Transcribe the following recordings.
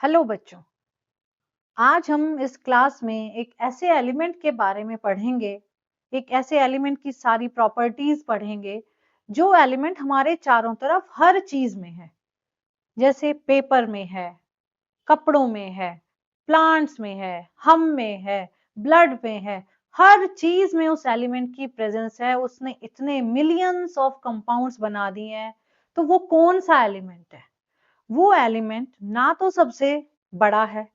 Hello बच्चों। आज हम इस क्लास में एक ऐसे एलिमेंट के बारे में पढ़ेंगे, एक ऐसे एलिमेंट की सारी प्रॉपर्टीज पढ़ेंगे जो एलिमेंट हमारे चारों तरफ हर चीज में है। जैसे पेपर में है, कपड़ों में है, प्लांट्स में है, हम में है, ब्लड में है, हर चीज में उस एलिमेंट की प्रेजेंस है। उसने इतने मिलियंस ऑफ कंपाउंड्स बना दिए हैं। तो वो कौन सा एलिमेंट है? वो एलिमेंट ना तो सबसे बड़ा है,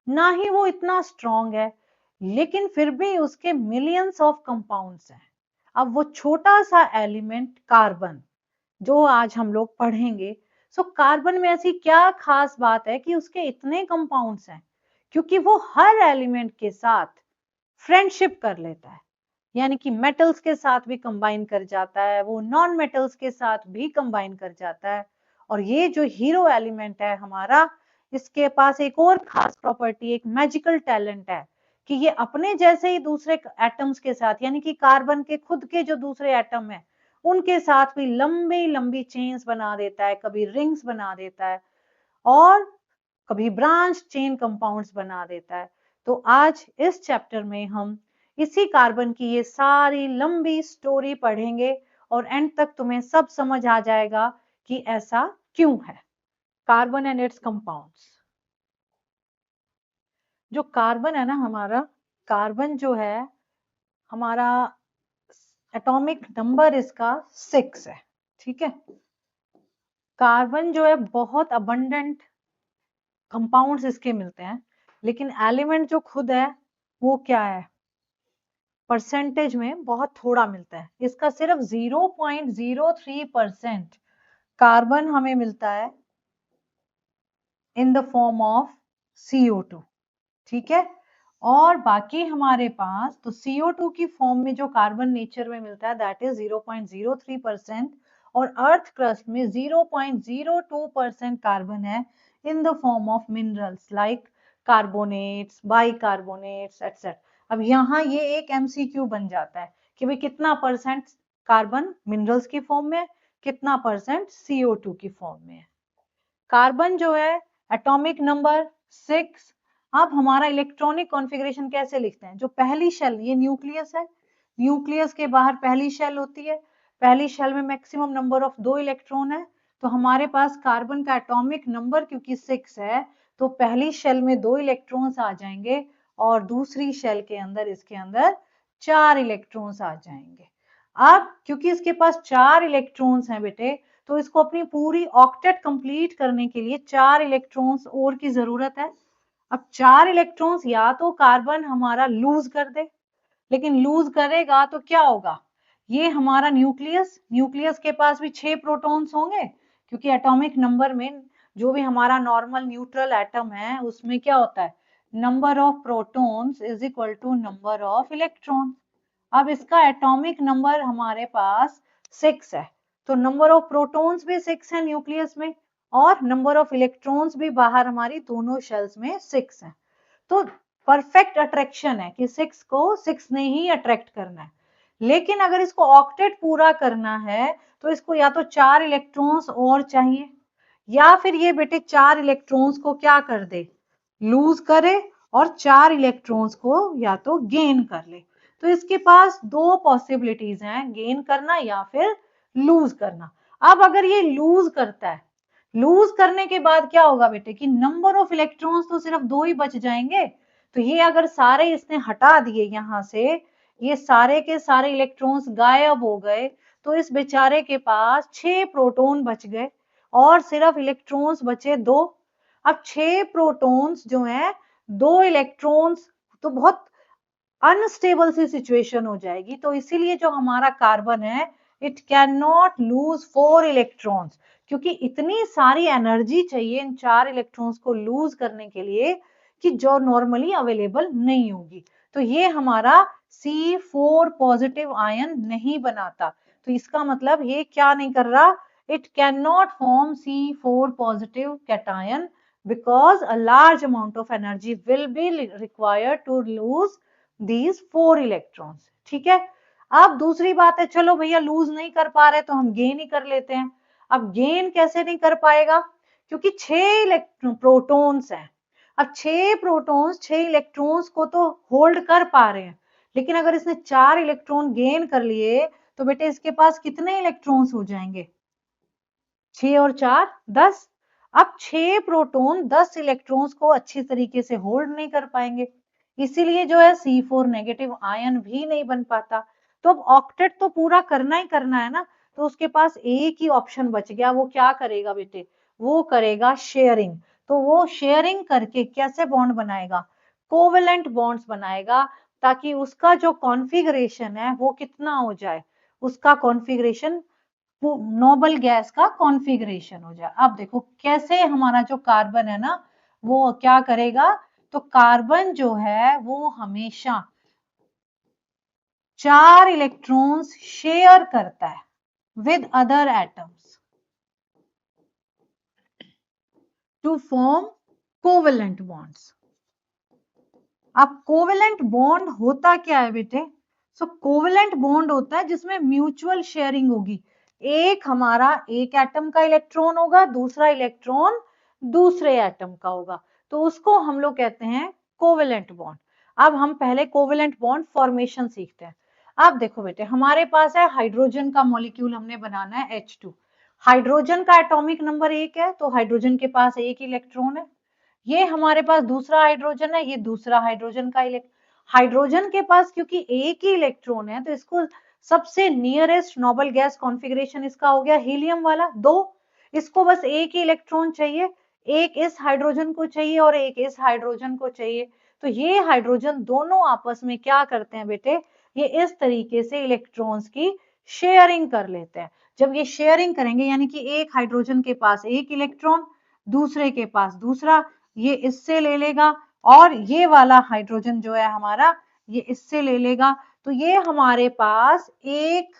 ना ही वो इतना स्ट्रॉन्ग है, लेकिन फिर भी उसके मिलियंस ऑफ कंपाउंड्स हैं। अब वो छोटा सा एलिमेंट कार्बन जो आज हम लोग पढ़ेंगे। सो कार्बन में ऐसी क्या खास बात है कि उसके इतने कंपाउंड्स हैं? क्योंकि वो हर एलिमेंट के साथ फ्रेंडशिप कर लेता है, यानी कि मेटल्स के साथ भी कंबाइन कर जाता है, वो नॉन मेटल्स के साथ भी कंबाइन कर जाता है। और ये जो हीरो एलिमेंट है हमारा, इसके पास एक और खास प्रॉपर्टी, एक मैजिकल टैलेंट है कि ये अपने जैसे ही दूसरे एटम्स के साथ, यानी कि कार्बन के खुद के जो दूसरे एटम है उनके साथ भी लंबी लंबी चेन्स बना देता है, कभी रिंग्स बना देता है और कभी ब्रांच चेन कंपाउंड्स बना देता है। तो आज इस चैप्टर में हम इसी कार्बन की ये सारी लंबी स्टोरी पढ़ेंगे और एंड तक तुम्हें सब समझ आ जाएगा कि ऐसा क्यों है। Carbon and it's compounds. जो कार्बन है ना हमारा, कार्बन जो है हमारा, एटॉमिक नंबर इसका 6 है। ठीक है। कार्बन जो है बहुत अबंडेंट कंपाउंड्स इसके मिलते हैं, लेकिन एलिमेंट जो खुद है वो क्या है, परसेंटेज में बहुत थोड़ा मिलता है। इसका सिर्फ 0.03% कार्बन हमें मिलता है in the form of CO2। ठीक है। और बाकी हमारे पास तो CO2 की फॉर्म में जो कार्बन नेचर में मिलता है दैट इज 0.03%, और अर्थ क्रस्ट में 0.02% कार्बन है in the form of minerals like carbonates, bicarbonates etcetera. अब यहाँ ये एक MCQ बन जाता है कि भाई कितना परसेंट कार्बन मिनरल्स की फॉर्म में, कितना परसेंट CO2 की फॉर्म में है। कार्बन जो है एटॉमिक नंबर 6। अब हमारा इलेक्ट्रॉनिक कॉन्फ़िगरेशन कैसे लिखते हैं? जो पहली शेल, ये न्यूक्लियस है, न्यूक्लियस के बाहर पहली शेल होती है, पहली शेल में मैक्सिमम नंबर ऑफ 2 इलेक्ट्रॉन है। तो हमारे पास कार्बन का एटॉमिक नंबर क्योंकि 6 है, तो पहली शेल में 2 इलेक्ट्रॉन्स आ जाएंगे और दूसरी शेल के अंदर, इसके अंदर 4 इलेक्ट्रॉन्स आ जाएंगे। अब क्योंकि इसके पास 4 इलेक्ट्रॉन्स हैं बेटे, तो इसको अपनी पूरी ऑक्टेट कंप्लीट करने के लिए 4 इलेक्ट्रॉन्स और की जरूरत है। अब 4 इलेक्ट्रॉन्स या तो कार्बन हमारा लूज कर दे, लेकिन लूज करेगा तो क्या होगा, ये हमारा न्यूक्लियस, न्यूक्लियस के पास भी 6 प्रोटॉन्स होंगे, क्योंकि एटॉमिक नंबर में जो भी हमारा नॉर्मल न्यूट्रल एटम है उसमें क्या होता है, number of protons is equal to number of electron. अब इसका एटॉमिक नंबर हमारे पास 6 है, तो नंबर ऑफ प्रोटॉन्स भी 6 है न्यूक्लियस में, और नंबर ऑफ इलेक्ट्रॉन्स भी बाहर हमारी दोनों शेल्स में 6 है। तो परफेक्ट अट्रैक्शन है कि 6 को 6 ने ही अट्रैक्ट करना है। लेकिन अगर इसको ऑक्टेट पूरा करना है तो इसको या तो 4 इलेक्ट्रॉन्स और चाहिए, या फिर ये बेटे 4 इलेक्ट्रॉन्स को क्या कर दे, लूज करे, और 4 इलेक्ट्रॉन्स को या तो गेन कर ले। तो इसके पास दो पॉसिबिलिटीज हैं, गेन करना या फिर लूज करना। अब अगर ये लूज करता है, लूज करने के बाद क्या होगा बेटे कि नंबर ऑफ इलेक्ट्रॉन्स तो सिर्फ 2 ही बच जाएंगे। तो ये अगर सारे इसने हटा दिए यहां से, ये सारे के सारे इलेक्ट्रॉन्स गायब हो गए, तो इस बेचारे के पास 6 प्रोटॉन बच गए और सिर्फ इलेक्ट्रॉन्स बचे 2। अब 6 प्रोटॉन्स जो हैं, 2 इलेक्ट्रॉन्स, तो बहुत अनस्टेबल सी सिचुएशन हो जाएगी। तो इसीलिए जो हमारा कार्बन है, it can not lose 4 electrons, क्योंकि इतनी सारी एनर्जी चाहिए इन 4 इलेक्ट्रॉन्स को लूज करने के लिए कि जो नॉर्मली अवेलेबल नहीं होगी। तो ये हमारा C4 पॉजिटिव आयन नहीं बनाता। तो इसका मतलब ये क्या नहीं कर रहा, it can not form C4 positive cation because a large amount of energy will be required to lose these 4 electrons। ठीक है। अब दूसरी बात है, चलो भैया लूज नहीं कर पा रहे तो हम गेन ही कर लेते हैं। अब गेन कैसे नहीं कर पाएगा, क्योंकि 6 प्रोटॉन्स हैं, अब 6 प्रोटॉन्स 6 इलेक्ट्रॉन्स को तो होल्ड कर पा रहे हैं, लेकिन अगर इसने 4 इलेक्ट्रॉन गेन कर लिए तो बेटे इसके पास कितने इलेक्ट्रॉन्स हो जाएंगे? 6 और 4 10। अब 6 प्रोटॉन 10 इलेक्ट्रॉन्स को अच्छी तरीके से होल्ड नहीं कर पाएंगे, इसीलिए जो है C4 नेगेटिव आयन भी नहीं बन पाता। तो अब ऑक्टेट तो पूरा करना ही करना है ना, तो उसके पास एक ही ऑप्शन बच गया। वो क्या करेगा बेटे? वो करेगा शेयरिंग। तो वो शेयरिंग करके कैसे बॉन्ड बनाएगा? कोवेलेंट बॉन्ड्स बनाएगा, ताकि उसका जो कॉन्फ़िगरेशन है वो कितना हो जाए, उसका कॉन्फ़िगरेशन नोबल गैस का कॉन्फ़िगरेशन हो जाए। अब देखो कैसे हमारा जो कार्बन है ना, वो क्या करेगा? तो कार्बन जो है वो हमेशा 4 इलेक्ट्रॉन्स शेयर करता है with other atoms to form covalent bonds. अब कोवेलेंट बॉन्ड होता क्या है बेटे? सो कोवेलेंट बॉन्ड होता है जिसमें म्यूचुअल शेयरिंग होगी। एक हमारा एक एटम का इलेक्ट्रॉन होगा, दूसरा इलेक्ट्रॉन दूसरे एटम का होगा, तो उसको हम लोग कहते हैं कोवेलेंट बॉन्ड। अब हम पहले कोवेलेंट बॉन्ड फॉर्मेशन सीखते हैं। अब देखो बेटे, हमारे पास है हाइड्रोजन का मॉलिक्यूल, हमने बनाना है H2। हाइड्रोजन का एटॉमिक नंबर 1 है, तो हाइड्रोजन के पास एक इलेक्ट्रॉन है। ये हमारे पास दूसरा हाइड्रोजन है, ये दूसरा हाइड्रोजन का हाइड्रोजन के पास क्योंकि एक ही इलेक्ट्रॉन है, तो इसको सबसे नियरेस्ट नोबल गैस कॉन्फ़िगरेशन इसका हो गया हीलियम वाला 2। इसको बस एक ही इलेक्ट्रॉन चाहिए, एक इस हाइड्रोजन को चाहिए और एक इस हाइड्रोजन को चाहिए। तो ये हाइड्रोजन दोनों आपस में क्या करते हैं बेटे? ये इस तरीके से इलेक्ट्रॉन्स की शेयरिंग कर लेते हैं। जब ये शेयरिंग करेंगे, यानी कि एक हाइड्रोजन के पास एक इलेक्ट्रॉन, दूसरे के पास दूसरा, ये इससे ले लेगा और ये वाला हाइड्रोजन जो है हमारा, ये इससे ले लेगा, तो ये हमारे पास एक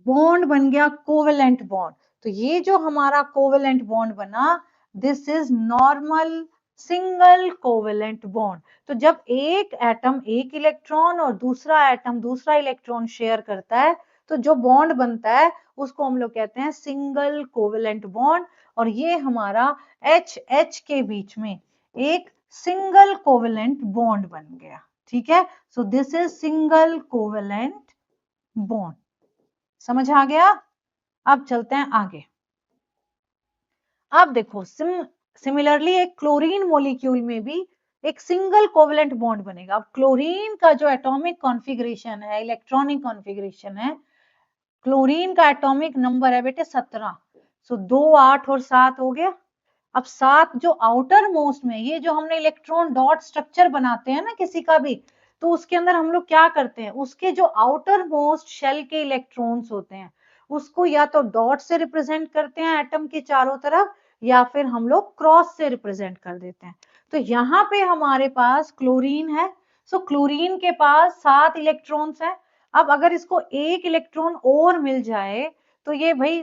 बॉन्ड बन गया, कोवेलेंट बॉन्ड। तो ये जो हमारा कोवेलेंट बॉन्ड बना, this is normal single covalent bond. तो जब एक एटम एक इलेक्ट्रॉन और दूसरा एटम दूसरा इलेक्ट्रॉन शेयर करता है, तो जो बॉन्ड बनता है उसको हम लोग कहते हैं सिंगल कोवेलेंट बॉन्ड। और ये हमारा H के बीच में एक सिंगल कोवेलेंट बॉन्ड बन गया। ठीक है, सो this is single covalent bond. समझ आ गया? अब चलते हैं आगे। अब देखो सिमिलरली एक क्लोरीन मॉलिक्यूल में भी एक सिंगल कोवेलेंट बॉन्ड बनेगा। अब क्लोरीन का जो एटॉमिक कॉन्फ़िगरेशन है, इलेक्ट्रॉनिक कॉन्फ़िगरेशन है, क्लोरीन का एटॉमिक नंबर है बेटे 17। सो 2 8 और 7 हो गया। अब 7 जो आउटर मोस्ट में, ये जो हमने इलेक्ट्रॉन डॉट स्ट्रक्चर बनाते हैं ना किसी का भी, तो उसके अंदर हम लोग क्या करते हैं, उसके जो आउटर मोस्ट शेल के इलेक्ट्रॉन्स होते हैं उसको या तो डॉट से रिप्रेजेंट करते हैं एटम के चारों तरफ, या फिर हम लोग क्रॉस से रिप्रेजेंट कर देते हैं। तो यहाँ पे हमारे पास क्लोरीन है। सो क्लोरीन के पास 7 इलेक्ट्रॉन्स है। अब अगर इसको एक इलेक्ट्रॉन और मिल जाए तो ये भाई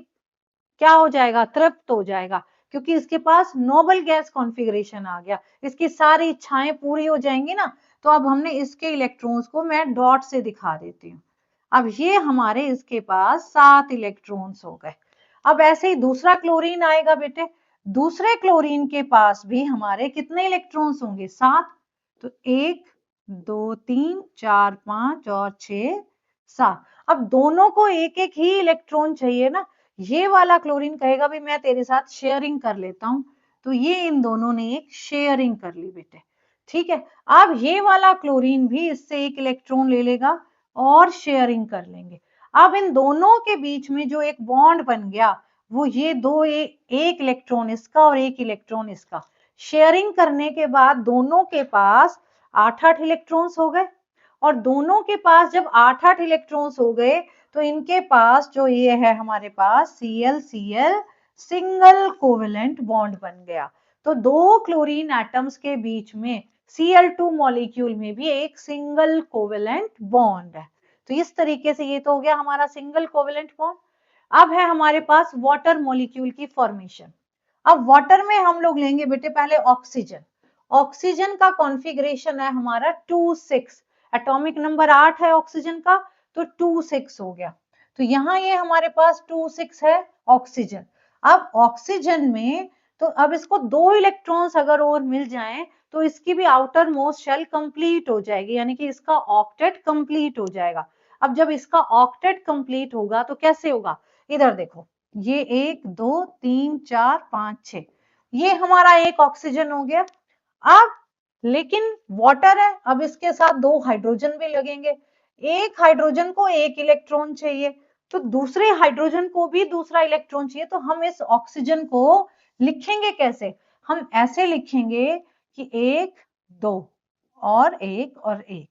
क्या हो जाएगा? तृप्त हो जाएगा, क्योंकि इसके पास नोबल गैस कॉन्फ़िगरेशन आ गया, इसकी सारी इच्छाएं पूरी हो जाएंगी ना। तो अब हमने इसके इलेक्ट्रॉन्स को मैं डॉट से दिखा देती हूँ। अब ये हमारे इसके पास 7 इलेक्ट्रॉन्स हो गए। अब ऐसे ही दूसरा क्लोरीन आएगा बेटे, दूसरे क्लोरीन के पास भी हमारे कितने इलेक्ट्रॉन्स होंगे? 7। तो 1 2 3 4 5 और 6 7। अब दोनों को एक एक ही इलेक्ट्रॉन चाहिए ना। ये वाला क्लोरीन कहेगा भी मैं तेरे साथ शेयरिंग कर लेता हूं, तो ये इन दोनों ने एक शेयरिंग कर ली बेटे। ठीक है, अब ये वाला क्लोरीन भी इससे एक इलेक्ट्रॉन ले लेगा और शेयरिंग कर लेंगे। अब इन दोनों के बीच में जो एक बॉन्ड बन गया, वो ये दो एक इलेक्ट्रॉन इसका और एक इलेक्ट्रॉन इसका, शेयरिंग करने के बाद दोनों के पास 8-8 इलेक्ट्रॉन्स हो गए। और दोनों के पास जब 8-8 इलेक्ट्रॉन्स हो गए, तो इनके पास जो ये है हमारे पास Cl सिंगल कोवेलेंट बॉन्ड बन गया। तो दो क्लोरीन एटम्स के बीच में Cl2 मॉलिक्यूल में भी एक सिंगल कोवेलेंट बॉन्ड है। तो इस तरीके से ये तो हो गया हमारा सिंगल कोवेलेंट बॉन्ड। अब है हमारे पास वाटर मॉलिक्यूल की फॉर्मेशन। अब वाटर में हम लोग लेंगे बेटे पहले ऑक्सीजन। ऑक्सीजन का कॉन्फ़िगरेशन है हमारा 2-6, एटॉमिक नंबर 8 है ऑक्सीजन का, तो 2-6 हो गया। तो यहाँ ये हमारे पास 2-6 है ऑक्सीजन। अब ऑक्सीजन में तो अब इसको 2 इलेक्ट्रॉन्स अगर और मिल जाएं तो इसकी भी आउटर मोस्ट शेल कंप्लीट हो जाएगी, यानी कि इसका ऑक्टेट कंप्लीट हो जाएगा। अब जब इसका ऑक्टेट कंप्लीट होगा तो कैसे होगा, इधर देखो, ये 1 2 3 4 5 6, ये हमारा एक ऑक्सीजन हो गया। अब लेकिन वाटर है, अब इसके साथ 2 हाइड्रोजन भी लगेंगे, एक हाइड्रोजन को 1 इलेक्ट्रॉन चाहिए, तो दूसरे हाइड्रोजन को भी दूसरा इलेक्ट्रॉन चाहिए। तो हम इस ऑक्सीजन को लिखेंगे कैसे, हम ऐसे लिखेंगे कि 1 2 और 1 और 1।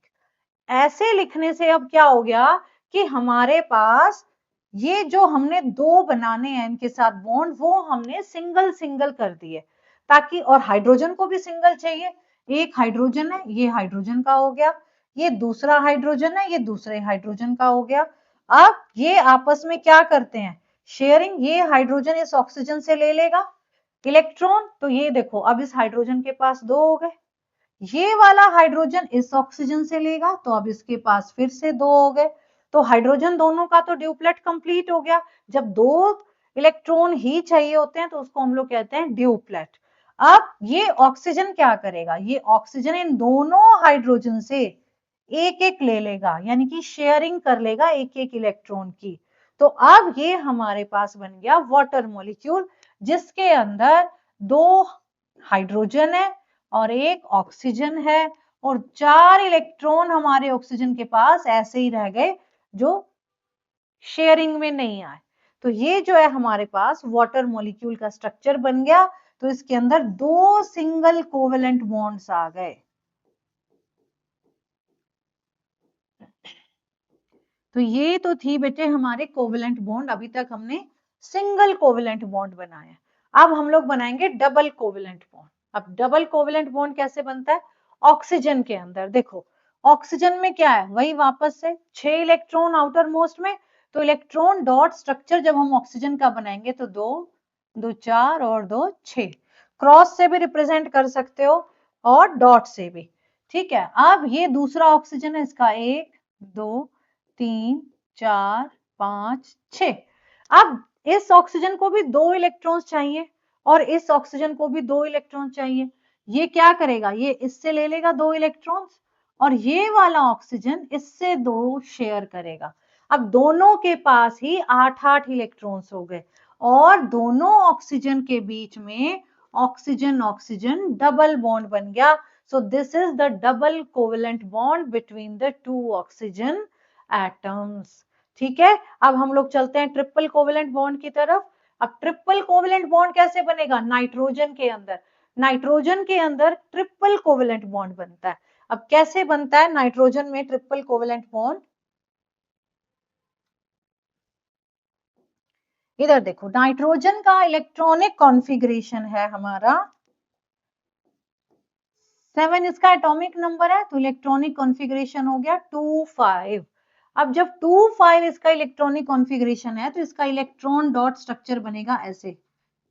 ऐसे लिखने से अब क्या हो गया कि हमारे पास ये जो हमने 2 बनाने हैं इनके साथ बॉन्ड, वो हमने सिंगल सिंगल कर दिए, ताकि, और हाइड्रोजन को भी सिंगल चाहिए, एक हाइड्रोजन है, ये हाइड्रोजन का हो गया, ये दूसरा हाइड्रोजन है, ये दूसरे हाइड्रोजन का हो गया। अब ये आपस में क्या करते हैं, शेयरिंग, ये हाइड्रोजन इस ऑक्सीजन से ले लेगा इलेक्ट्रॉन, तो ये देखो अब इस हाइड्रोजन के पास 2 हो गए, ये वाला हाइड्रोजन इस ऑक्सीजन से लेगा तो अब इसके पास फिर से 2 हो गए, तो हाइड्रोजन दोनों का तो ड्यूप्लेट कंप्लीट हो गया। जब 2 इलेक्ट्रॉन ही चाहिए होते हैं तो उसको हम लोग कहते हैं ड्यूप्लेट। अब ये ऑक्सीजन क्या करेगा, ये ऑक्सीजन इन दोनों हाइड्रोजन से एक एक ले लेगा, यानी कि शेयरिंग कर लेगा एक एक इलेक्ट्रॉन की। तो अब ये हमारे पास बन गया वाटर मॉलिक्यूल, जिसके अंदर 2 हाइड्रोजन है और एक ऑक्सीजन है, और 4 इलेक्ट्रॉन हमारे ऑक्सीजन के पास ऐसे ही रह गए जो शेयरिंग में नहीं आए। तो ये जो है हमारे पास वाटर मॉलिक्यूल का स्ट्रक्चर बन गया। तो इसके अंदर 2 सिंगल कोवेलेंट बॉन्ड्स आ गए। तो ये तो थी बेटे हमारे कोवेलेंट बॉन्ड, अभी तक हमने सिंगल कोवेलेंट बॉन्ड बनाया। अब हम लोग बनाएंगे डबल कोवेलेंट बॉन्ड। अब डबल कोवेलेंट बॉन्ड कैसे बनता है, ऑक्सीजन के अंदर देखो, ऑक्सीजन में क्या है, वही वापस से 6 इलेक्ट्रॉन आउटर मोस्ट में, तो इलेक्ट्रॉन डॉट स्ट्रक्चर जब हम ऑक्सीजन का बनाएंगे तो 2 2 4 और 2 6, क्रॉस से भी रिप्रेजेंट कर सकते हो और डॉट से भी, ठीक है। अब ये दूसरा ऑक्सीजन है, इसका 1 2 3 4 5 6। अब इस ऑक्सीजन को भी 2 इलेक्ट्रॉन्स चाहिए और इस ऑक्सीजन को भी 2 इलेक्ट्रॉन चाहिए। ये क्या करेगा, ये इससे ले लेगा 2 इलेक्ट्रॉन्स और ये वाला ऑक्सीजन इससे 2 शेयर करेगा। अब दोनों के पास ही 8-8 इलेक्ट्रॉन्स हो गए और दोनों ऑक्सीजन के बीच में ऑक्सीजन ऑक्सीजन डबल बॉन्ड बन गया। So this is the double covalent bond between the two oxygen atoms. ठीक है, अब हम लोग चलते हैं ट्रिपल कोवेलेंट बॉन्ड की तरफ। अब ट्रिपल कोवेलेंट बॉन्ड कैसे बनेगा, नाइट्रोजन के अंदर, नाइट्रोजन के अंदर ट्रिपल कोवेलेंट बॉन्ड बनता है। अब कैसे बनता है नाइट्रोजन में ट्रिपल कोवेलेंट बॉन्ड, इधर देखो, नाइट्रोजन का इलेक्ट्रॉनिक कॉन्फ़िगरेशन है हमारा 7, इसका एटॉमिक नंबर है, तो इलेक्ट्रॉनिक कॉन्फ़िगरेशन हो गया 2 5। अब जब 2 5 इसका इलेक्ट्रॉनिक कॉन्फ़िगरेशन है तो इसका इलेक्ट्रॉन डॉट स्ट्रक्चर बनेगा ऐसे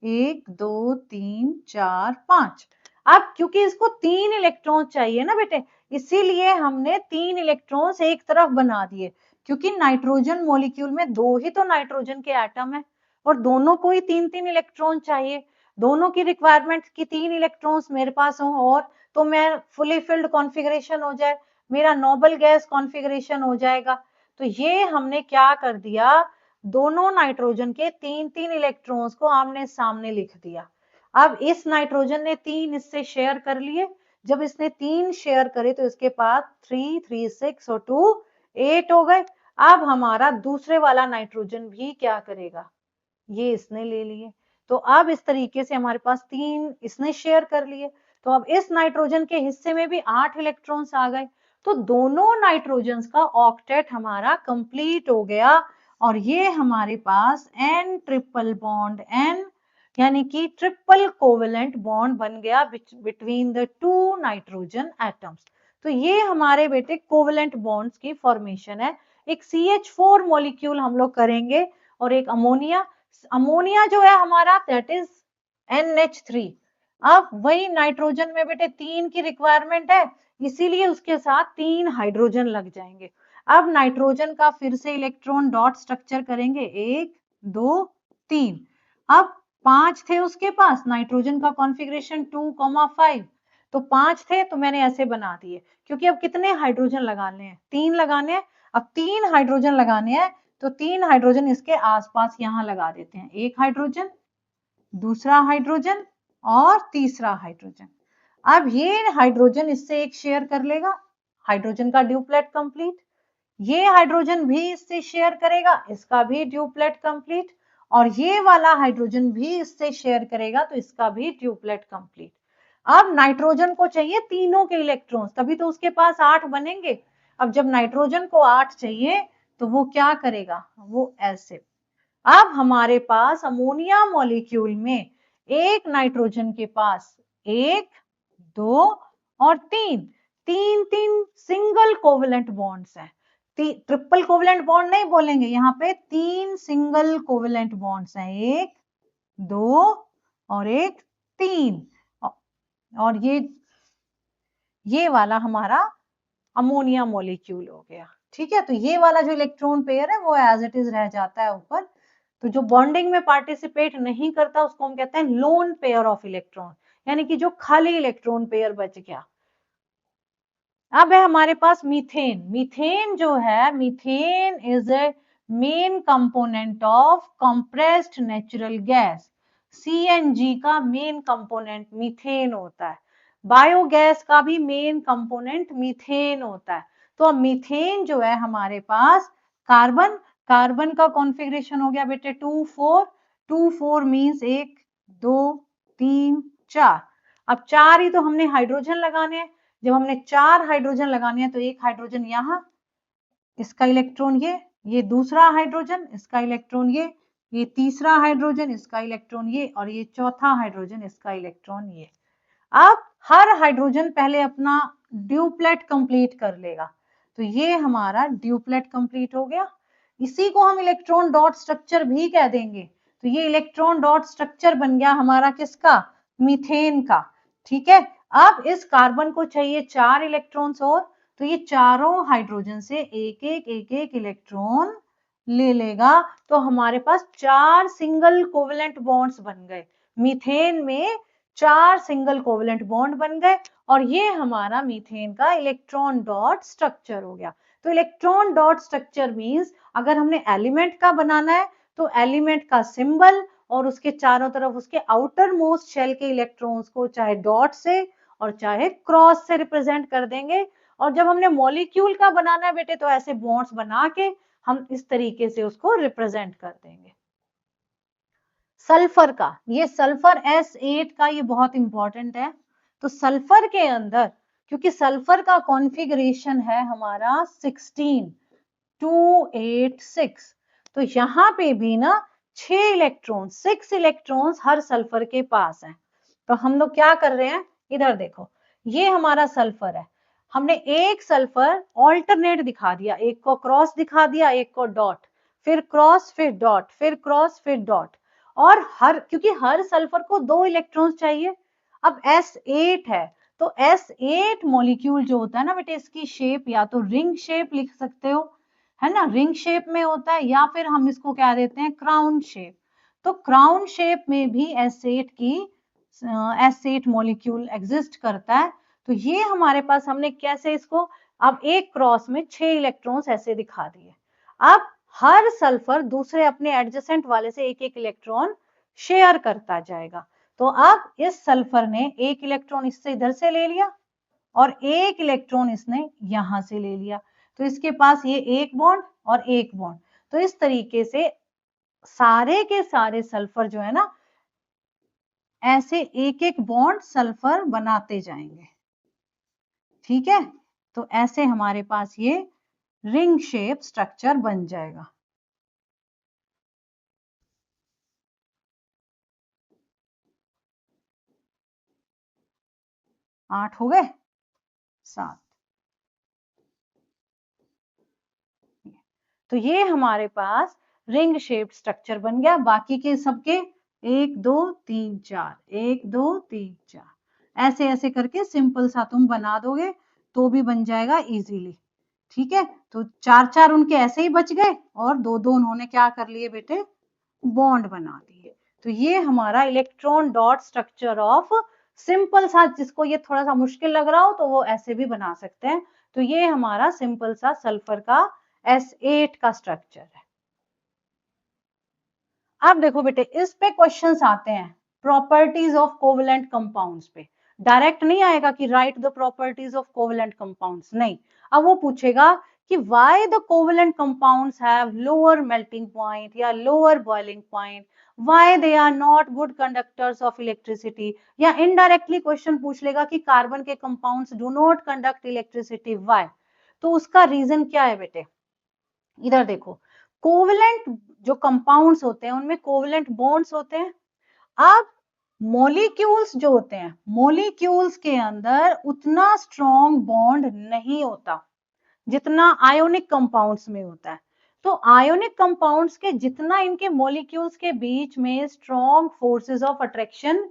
1 2 3 4 5। अब क्योंकि इसको 3 इलेक्ट्रॉन चाहिए ना बेटे, इसीलिए हमने 3 इलेक्ट्रॉन्स एक तरफ बना दिए, क्योंकि नाइट्रोजन मॉलिक्यूल में 2 ही तो नाइट्रोजन के एटम है और दोनों को ही 3-3 इलेक्ट्रॉन चाहिए। दोनों की रिक्वायरमेंट की 3 इलेक्ट्रॉन्स मेरे पास हो और तो मैं फुली फिल्ड कॉन्फ़िगरेशन हो जाए, मेरा नोबल गैस कॉन्फ़िगरेशन हो जाएगा। तो ये हमने क्या कर दिया, दोनों नाइट्रोजन के 3-3 इलेक्ट्रॉन्स को आमने सामने लिख दिया। अब इस नाइट्रोजन ने 3 इससे शेयर कर लिए, जब इसने 3 शेयर करे तो इसके पास 3 3 6 और 2 8 हो गए। अब हमारा दूसरे वाला नाइट्रोजन भी क्या करेगा, ये इसने ले लिए, तो अब इस तरीके से हमारे पास 3 इसने शेयर कर लिए, तो अब इस नाइट्रोजन के हिस्से में भी 8 इलेक्ट्रॉन्स आ गए। तो दोनों नाइट्रोजन्स का ऑक्टेट हमारा कंप्लीट हो गया और ये हमारे पास n ट्रिपल बॉन्ड n, यानी कि ट्रिपल कोवेलेंट बॉन्ड बन गया बिटवीन द 2 नाइट्रोजन एटम्स। तो ये हमारे बेटे कोवेलेंट बॉन्ड्स की फॉर्मेशन है। एक CH4 मॉलिक्यूल हम लोग करेंगे और एक अमोनिया, अमोनिया जो है हमारा दैट इज NH3। अब वही नाइट्रोजन में बेटे 3 की रिक्वायरमेंट है, इसीलिए उसके साथ 3 हाइड्रोजन लग जाएंगे। अब नाइट्रोजन का फिर से इलेक्ट्रॉन डॉट स्ट्रक्चर करेंगे 1 2 3। अब 5 थे उसके पास, नाइट्रोजन का कॉन्फ़िगरेशन 2,5, तो 5 थे तो मैंने ऐसे बना दिए, क्योंकि अब कितने हाइड्रोजन लगाने हैं, 3 लगाने हैं। अब 3 हाइड्रोजन लगाने हैं तो 3 हाइड्रोजन इसके आसपास यहाँ लगा देते हैं, एक हाइड्रोजन, दूसरा हाइड्रोजन और तीसरा हाइड्रोजन। अब ये हाइड्रोजन इससे एक शेयर कर लेगा, हाइड्रोजन का ड्यूप्लेट कंप्लीट। ये हाइड्रोजन भी इससे शेयर करेगा, इसका भी ड्यूप्लेट कंप्लीट। और ये वाला हाइड्रोजन भी इससे शेयर करेगा तो इसका भी ड्यूप्लेट कंप्लीट। अब नाइट्रोजन को चाहिए तीनों के इलेक्ट्रॉन्स, तभी तो उसके पास 8 बनेंगे। अब जब नाइट्रोजन को 8 चाहिए तो वो क्या करेगा, वो ऐसे। अब हमारे पास अमोनिया मॉलिक्यूल में एक नाइट्रोजन के पास 1, 2 और 3, 3 सिंगल कोवेलेंट बॉन्ड्स हैं। ट्रिपल कोवेलेंट बॉन्ड नहीं बोलेंगे, यहाँ पे 3 सिंगल कोवेलेंट बॉन्ड्स हैं, 1, 2 और 1, 3। और ये वाला हमारा अमोनिया मॉलिक्यूल हो गया। ठीक है, तो ये वाला जो इलेक्ट्रॉन पेयर है वो एज इट इज रह जाता है ऊपर। तो जो बॉन्डिंग में पार्टिसिपेट नहीं करता उसको हम कहते हैं लोन पेयर ऑफ इलेक्ट्रॉन, यानी कि जो खाली इलेक्ट्रॉन पेयर बच गया। अब है हमारे पास मीथेन। मीथेन जो है, methane is a main component of compressed natural gas. CNG का मेन कंपोनेंट मीथेन होता है, बायोगैस का भी मेन कंपोनेंट मीथेन होता है। तो अब मीथेन जो है हमारे पास कार्बन, कार्बन का कॉन्फ़िगरेशन हो गया बेटे 2,4, 2,4 मींस 1, 2, 3, 4। अब 4 ही तो हमने हाइड्रोजन लगाने हैं। जब हमने 4 हाइड्रोजन लगाने हैं तो एक हाइड्रोजन यहाँ, इसका इलेक्ट्रॉन ये दूसरा हाइड्रोजन, इसका इलेक्ट्रॉन ये तीसरा हाइड्रोजन, इसका इलेक्ट्रॉन ये, और ये चौथा हाइड्रोजन, इसका इलेक्ट्रॉन ये। अब हर हाइड्रोजन पहले अपना ड्यूप्लेट कंप्लीट कर लेगा, तो ये हमारा ड्यूप्लेट कंप्लीट हो गया। इसी को हम इलेक्ट्रॉन डॉट स्ट्रक्चर भी कह देंगे। तो ये इलेक्ट्रॉन डॉट स्ट्रक्चर बन गया हमारा किसका, मीथेन का। ठीक है, अब इस कार्बन को चाहिए 4 इलेक्ट्रॉन्स और, तो ये चारों हाइड्रोजन से एक एक इलेक्ट्रॉन ले लेगा, तो हमारे पास 4 सिंगल कोवेलेंट बॉन्ड्स बन गए। मीथेन में 4 सिंगल कोवेलेंट बॉन्ड बन गए, और ये हमारा मीथेन का इलेक्ट्रॉन डॉट स्ट्रक्चर हो गया। तो इलेक्ट्रॉन डॉट स्ट्रक्चर मींस अगर हमने एलिमेंट का बनाना है तो एलिमेंट का सिंबल और उसके चारों तरफ उसके आउटर मोस्ट शेल के इलेक्ट्रॉन्स को चाहे डॉट से और चाहे क्रॉस से रिप्रेजेंट कर देंगे। और जब हमने मॉलिक्यूल का बनाना है बेटे तो ऐसे बॉन्ड्स बना के हम इस तरीके से उसको रिप्रेजेंट कर देंगे। सल्फर का, ये सल्फर S8 का ये बहुत इंपॉर्टेंट है। तो सल्फर के अंदर, क्योंकि सल्फर का कॉन्फ़िगरेशन है हमारा 16, 286, तो यहाँ पे भी ना 6 इलेक्ट्रॉन, 6 इलेक्ट्रॉन्स हर सल्फर के पास हैं। तो हम लोग क्या कर रहे हैं, इधर देखो, ये हमारा सल्फर है, हमने एक सल्फर ऑल्टरनेट दिखा दिया, एक को क्रॉस दिखा दिया, एक को डॉट, फिर क्रॉस, फिर डॉट, फिर क्रॉस, फिर डॉट। और क्योंकि हर सल्फर को 2 इलेक्ट्रॉन्स चाहिए। अब S8 है, तो S8 मॉलिक्यूल जो होता है ना बेटे, इसकी शेप या तो रिंग शेप लिख सकते हो, है ना, रिंग शेप में होता है, या फिर हम इसको क्या देते हैं, क्राउन शेप। तो क्राउन शेप में भी S8 मॉलिक्यूल एग्जिस्ट करता है। तो ये हमारे पास, हमने कैसे इसको, अब एक क्रॉस में 6 इलेक्ट्रॉन्स ऐसे दिखा दिए। अब हर सल्फर दूसरे अपने एडजेसेंट वाले से एक एक इलेक्ट्रॉन शेयर करता जाएगा। तो अब इस सल्फर ने एक इलेक्ट्रॉन इससे इधर से ले लिया और एक इलेक्ट्रॉन इसने यहां से ले लिया, तो इसके पास ये एक बॉन्ड और एक बॉन्ड। तो इस तरीके से सारे के सारे सल्फर जो है ना, ऐसे एक एक बॉन्ड सल्फर बनाते जाएंगे। ठीक है, तो ऐसे हमारे पास ये रिंग शेप स्ट्रक्चर बन जाएगा। आठ हो गए, 7। तो ये हमारे पास रिंग शेप स्ट्रक्चर बन गया। बाकी के सबके 1 2 3 4, 1 2 3 4, ऐसे ऐसे करके सिंपल सा तुम बना दोगे तो भी बन जाएगा इजीली। ठीक है, तो 4 4 उनके ऐसे ही बच गए और 2 2 उन्होंने क्या कर लिए बेटे, बॉन्ड बना दिए। तो ये हमारा electron dot structure of simple सा, जिसको ये थोड़ा सा मुश्किल लग रहा हो तो वो ऐसे भी बना सकते हैं। तो ये हमारा सिंपल सा सल्फर का S8 का स्ट्रक्चर है। अब देखो बेटे, इस पे क्वेश्चंस आते हैं प्रॉपर्टीज ऑफ कोवेलेंट कंपाउंड्स पे। डायरेक्ट नहीं आएगा कि write the properties of covalent compounds, नहीं। अब वो पूछेगा कि why the covalent compounds have lower melting point या lower boiling point, why they are not good conductors of electricity, या इनडायरेक्टली क्वेश्चन पूछ लेगा कि कार्बन के compounds do not conduct electricity, why. तो उसका रीजन क्या है बेटे, इधर देखो। कोवेलेंट जो कंपाउंड्स होते हैं उनमें कोवेलेंट बॉन्ड्स होते हैं। अब मॉलिक्यूल्स जो होते हैं, मॉलिक्यूल्स के अंदर उतना स्ट्रॉन्ग बॉन्ड नहीं होता जितना आयोनिक कंपाउंड्स में होता है। तो आयोनिक कंपाउंड्स के जितना इनके मॉलिक्यूल्स के बीच में स्ट्रॉन्ग फोर्सेस ऑफ अट्रैक्शन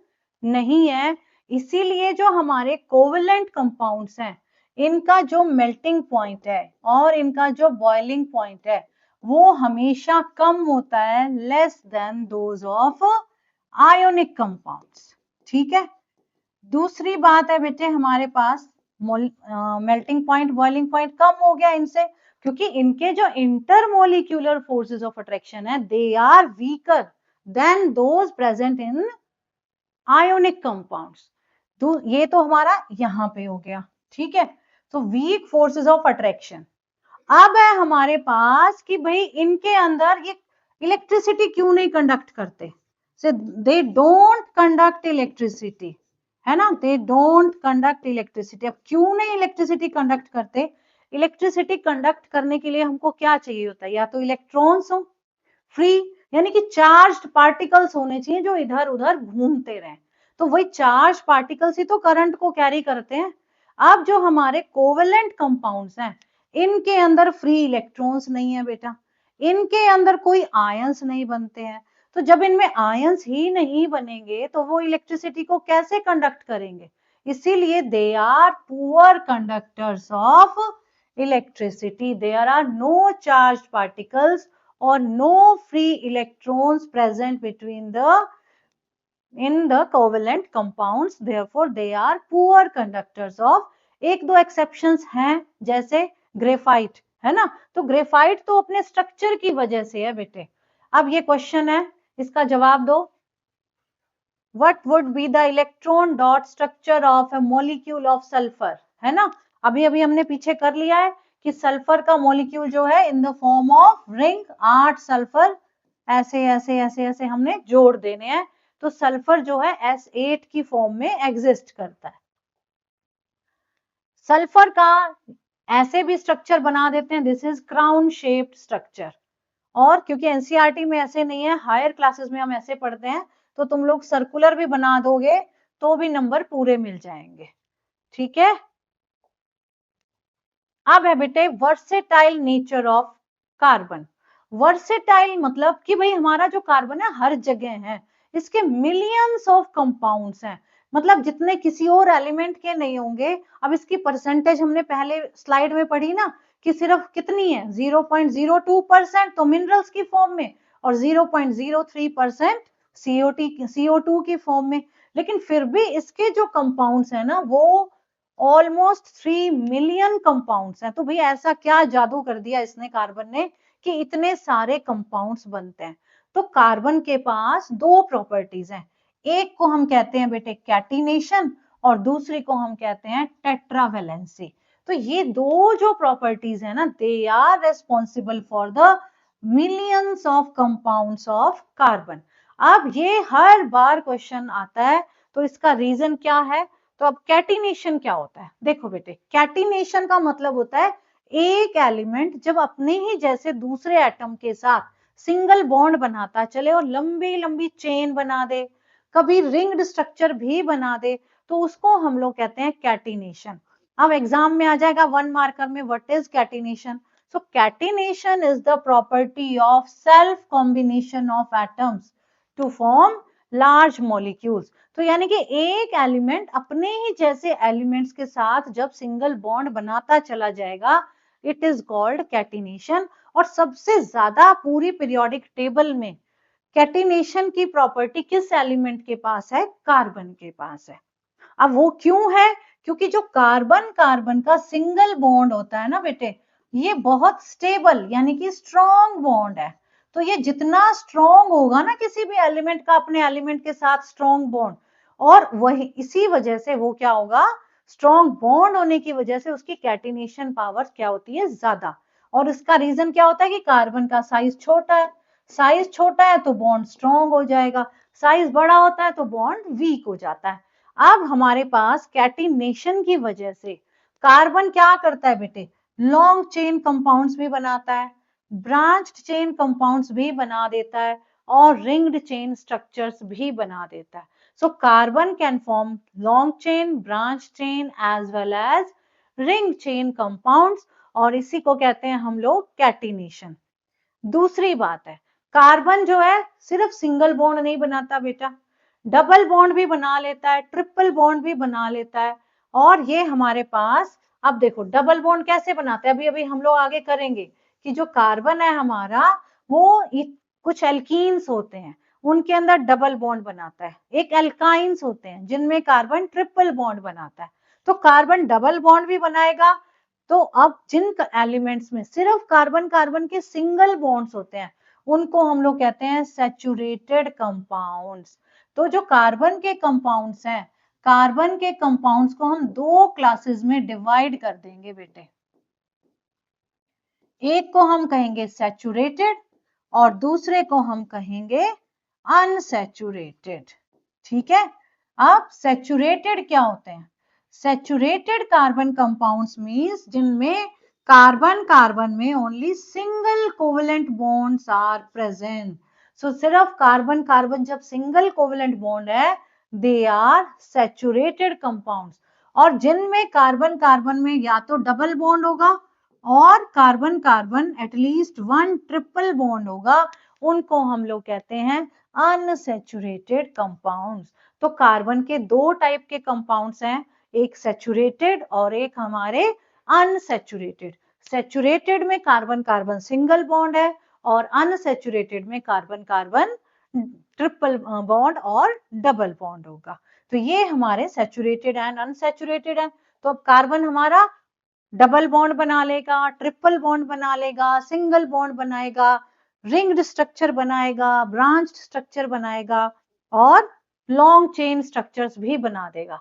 नहीं है, इसीलिए जो हमारे कोवेलेंट कंपाउंड्स हैं इनका जो मेल्टिंग पॉइंट है और इनका जो बॉइलिंग पॉइंट है वो हमेशा कम होता है, less than those of ionic compounds. ठीक है। दूसरी बात है बेटे, हमारे पास मेल्टिंग पॉइंट बॉइलिंग पॉइंट कम हो गया इनसे, क्योंकि इनके जो इंटरमोलिक्यूलर फोर्सेस ऑफ अट्रैक्शन है they are weaker than those present in ionic compounds. तो ये तो हमारा यहां पे हो गया। ठीक है। तो वीक फोर्सेस ऑफ अट्रैक्शन। अब है हमारे पास कि भाई इनके अंदर ये इलेक्ट्रिसिटी क्यों नहीं कंडक्ट करते, से दे डोंट कंडक्ट इलेक्ट्रिसिटी, है ना, दे डोंट कंडक्ट इलेक्ट्रिसिटी। अब क्यों नहीं इलेक्ट्रिसिटी कंडक्ट करते, इलेक्ट्रिसिटी कंडक्ट करने के लिए हमको क्या चाहिए होता है, या तो इलेक्ट्रॉन्स हो फ्री, यानी कि चार्ज्ड पार्टिकल्स होने चाहिए जो इधर उधर घूमते रहें। तो वही चार्ज पार्टिकल्स ही तो करंट को कैरी करते हैं। अब जो हमारे कोवेलेंट कंपाउंड्स हैं इनके अंदर फ्री इलेक्ट्रॉन्स नहीं है बेटा, इनके अंदर कोई आयंस नहीं बनते हैं। तो जब इनमें आयंस ही नहीं बनेंगे तो वो इलेक्ट्रिसिटी को कैसे कंडक्ट करेंगे, इसीलिए they are poor conductors of electricity. There are no charge particles or no free electrons present between in the covalent compounds, therefore they are poor conductors of। एक दो exceptions हैं जैसे ग्रेफाइट, है ना, तो ग्रेफाइट तो अपने स्ट्रक्चर की वजह से है बेटे। अब ये क्वेश्चन है, इसका जवाब दो। What would be the electron dot structure of a molecule of sulfur, है ना। अभी अभी हमने पीछे कर लिया है कि सल्फर का मॉलिक्यूल जो है in the form of ring 8 sulphur ऐसे ऐसे ऐसे ऐसे हमने जोड़ देने हैं, तो सल्फर जो है S8 की फॉर्म में एग्जिस्ट करता है। सल्फर का ऐसे भी स्ट्रक्चर बना देते हैं, this is crown shaped structure. और क्योंकि एनसीईआरटी में ऐसे नहीं है, हायर क्लासेस में हम ऐसे पढ़ते हैं, तो तुम लोग सर्कुलर भी बना दोगे तो भी नंबर पूरे मिल जाएंगे। ठीक है। अब है बेटे versatile nature of carbon. Versatile मतलब कि भाई हमारा जो कार्बन है हर जगह है, इसके मिलियंस ऑफ कंपाउंड्स हैं, मतलब जितने किसी और एलिमेंट के नहीं होंगे। अब इसकी परसेंटेज हमने पहले स्लाइड में पढ़ी ना कि सिर्फ कितनी है 0.02% तो मिनरल्स की फॉर्म में और 0.03% CO2 की फॉर्म में। लेकिन फिर भी इसके जो कंपाउंड्स है ना वो ऑलमोस्ट 3 मिलियन कंपाउंड्स हैं। तो भाई ऐसा क्या जादू कर दिया इसने कार्बन ने कि इतने सारे कंपाउंड्स बनते हैं। तो कार्बन के पास दो प्रॉपर्टीज हैं, एक को हम कहते हैं बेटे कैटिनेशन और दूसरी को हम कहते हैं टेट्रावेलेंसी। तो ये दो जो प्रॉपर्टीज है ना they are responsible for the millions of compounds of carbon. अब ये हर बार क्वेश्चन आता है, तो इसका रीजन क्या है। तो अब कैटिनेशन क्या होता है, देखो बेटे कैटिनेशन का मतलब होता है एक एलिमेंट जब अपने ही जैसे दूसरे एटम के साथ सिंगल बॉन्ड बनाता चले और लंबी लंबी चेन बना दे, कभी रिंग्ड स्ट्रक्चर भी बना दे, तो उसको हम लोग कहते हैं कैटिनेशन। अब एग्जाम में आ जाएगा 1 मार्कर में, what is catenation. So catenation is the property of self combination of atoms to form large molecules. तो यानी कि एक एलिमेंट अपने ही जैसे एलिमेंट्स के साथ जब सिंगल बॉन्ड बनाता चला जाएगा, इट इज कॉल्ड कैटिनेशन। और सबसे ज्यादा पूरी पीरियोडिक टेबल में कैटिनेशन की प्रॉपर्टी किस एलिमेंट के पास है? कार्बन के पास है। अब वो क्यों है? क्योंकि जो कार्बन कार्बन का सिंगल बॉन्ड होता है ना बेटे, ये बहुत स्टेबल यानी कि स्ट्रॉन्ग बॉन्ड है। तो ये जितना स्ट्रॉन्ग होगा ना किसी भी एलिमेंट का अपने एलिमेंट के साथ स्ट्रॉन्ग बॉन्ड, और वही इसी वजह से वो क्या होगा, स्ट्रॉन्ग बॉन्ड होने की वजह से उसकी कैटिनेशन पावर क्या होती है, ज्यादा। और इसका रीजन क्या होता है कि कार्बन का साइज छोटा है, साइज छोटा है तो बॉन्ड स्ट्रॉन्ग हो जाएगा, साइज बड़ा होता है तो बॉन्ड वीक हो जाता है। अब हमारे पास कैटिनेशन की वजह से कार्बन क्या करता है बेटे, लॉन्ग चेन कंपाउंड्स भी बनाता है, ब्रांच्ड चेन कंपाउंड्स भी बना देता है, और रिंग्ड चेन स्ट्रक्चर्स भी बना देता है। So carbon can form long chain, branch chain as well as ring chain compounds, और इसी को कहते हैं हम लोग कैटिनेशन। दूसरी बात है, कार्बन जो है सिर्फ सिंगल बॉन्ड नहीं बनाता बेटा, डबल बॉन्ड भी बना लेता है, ट्रिपल बॉन्ड भी बना लेता है। और ये हमारे पास, अब देखो डबल बॉन्ड कैसे बनाते हैं, अभी अभी हम लोग आगे करेंगे कि जो कार्बन है हमारा, वो कुछ एल्कीन्स होते हैं, उनके अंदर डबल बॉन्ड बनाता है, एक एल्काइंस होते हैं जिनमें कार्बन ट्रिपल बॉन्ड बनाता है। तो कार्बन डबल बॉन्ड भी बनाएगा। तो अब जिन एलिमेंट्स में सिर्फ कार्बन कार्बन के सिंगल बॉन्ड्स होते हैं, उनको हम लोग कहते हैं सैचुरेटेड कंपाउंड्स। तो जो कार्बन के कंपाउंड्स हैं, कार्बन के कंपाउंड्स को हम दो क्लासेस में डिवाइड कर देंगे बेटे। एक को हम कहेंगे सैचुरेटेड और दूसरे को हम कहेंगे अनसैचुरेटेड। ठीक है। अब सैचुरेटेड क्या होते हैं? सैचुरेटेड कार्बन कंपाउंड्स मींस जिनमें कार्बन कार्बन में only single covalent bonds are present. So सिर्फ कार्बन कार्बन जब सिंगल कोवेलेंट बॉन्ड है, दे आर सैचुरेटेड कंपाउंड्स। और जिनमें कार्बन कार्बन में या तो डबल बॉन्ड होगा और carbon carbon at least one triple bond होगा, उनको हम लोग कहते हैं अनसैचुरेटेड कंपाउंड्स। तो कार्बन के दो टाइप के कंपाउंड्स हैं, एक सैचुरेटेड और एक हमारे अनसैचुरेटेड। सैचुरेटेड में कार्बन कार्बन सिंगल बॉन्ड है और अनसैचुरेटेड में कार्बन कार्बन ट्रिपल बॉन्ड और डबल बॉन्ड होगा। तो ये हमारे सैचुरेटेड एंड अनसैचुरेटेड है। तो अब कार्बन हमारा डबल बॉन्ड बना लेगा, ट्रिपल बॉन्ड बना लेगा, सिंगल बॉन्ड बनाएगा, रिंग्ड स्ट्रक्चर बनाएगा, ब्रांच्ड स्ट्रक्चर बनाएगा, और लॉन्ग चेन स्ट्रक्चर्स भी बना देगा।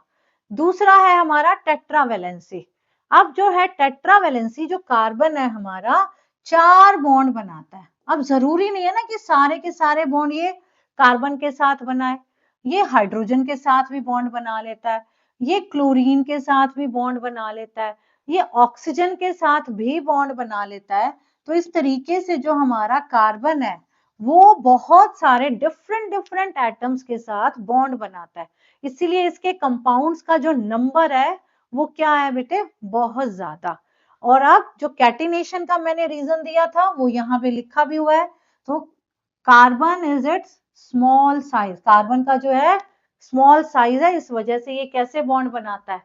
दूसरा है हमारा टेट्रावेलेंसी। अब जो है टेट्रावेलेंसी, जो कार्बन है हमारा चार बॉन्ड बनाता है। अब जरूरी नहीं है ना कि सारे के सारे बॉन्ड ये कार्बन के साथ बनाए, ये हाइड्रोजन के साथ भी बॉन्ड बना लेता है, ये क्लोरीन के साथ भी बॉन्ड बना लेता है, ये ऑक्सीजन के साथ भी बॉन्ड बना लेता है। तो इस तरीके से जो हमारा कार्बन है वो बहुत सारे डिफरेंट डिफरेंट एटम्स के साथ बॉन्ड बनाता है। इसीलिए इसके कंपाउंड्स का जो नंबर है वो क्या है बेटे, बहुत ज्यादा। और अब जो कैटिनेशन का मैंने रीजन दिया था वो यहाँ पे लिखा भी हुआ है। तो carbon is it's small size, carbon का जो है स्मॉल साइज है, इस वजह से ये कैसे बॉन्ड बनाता है,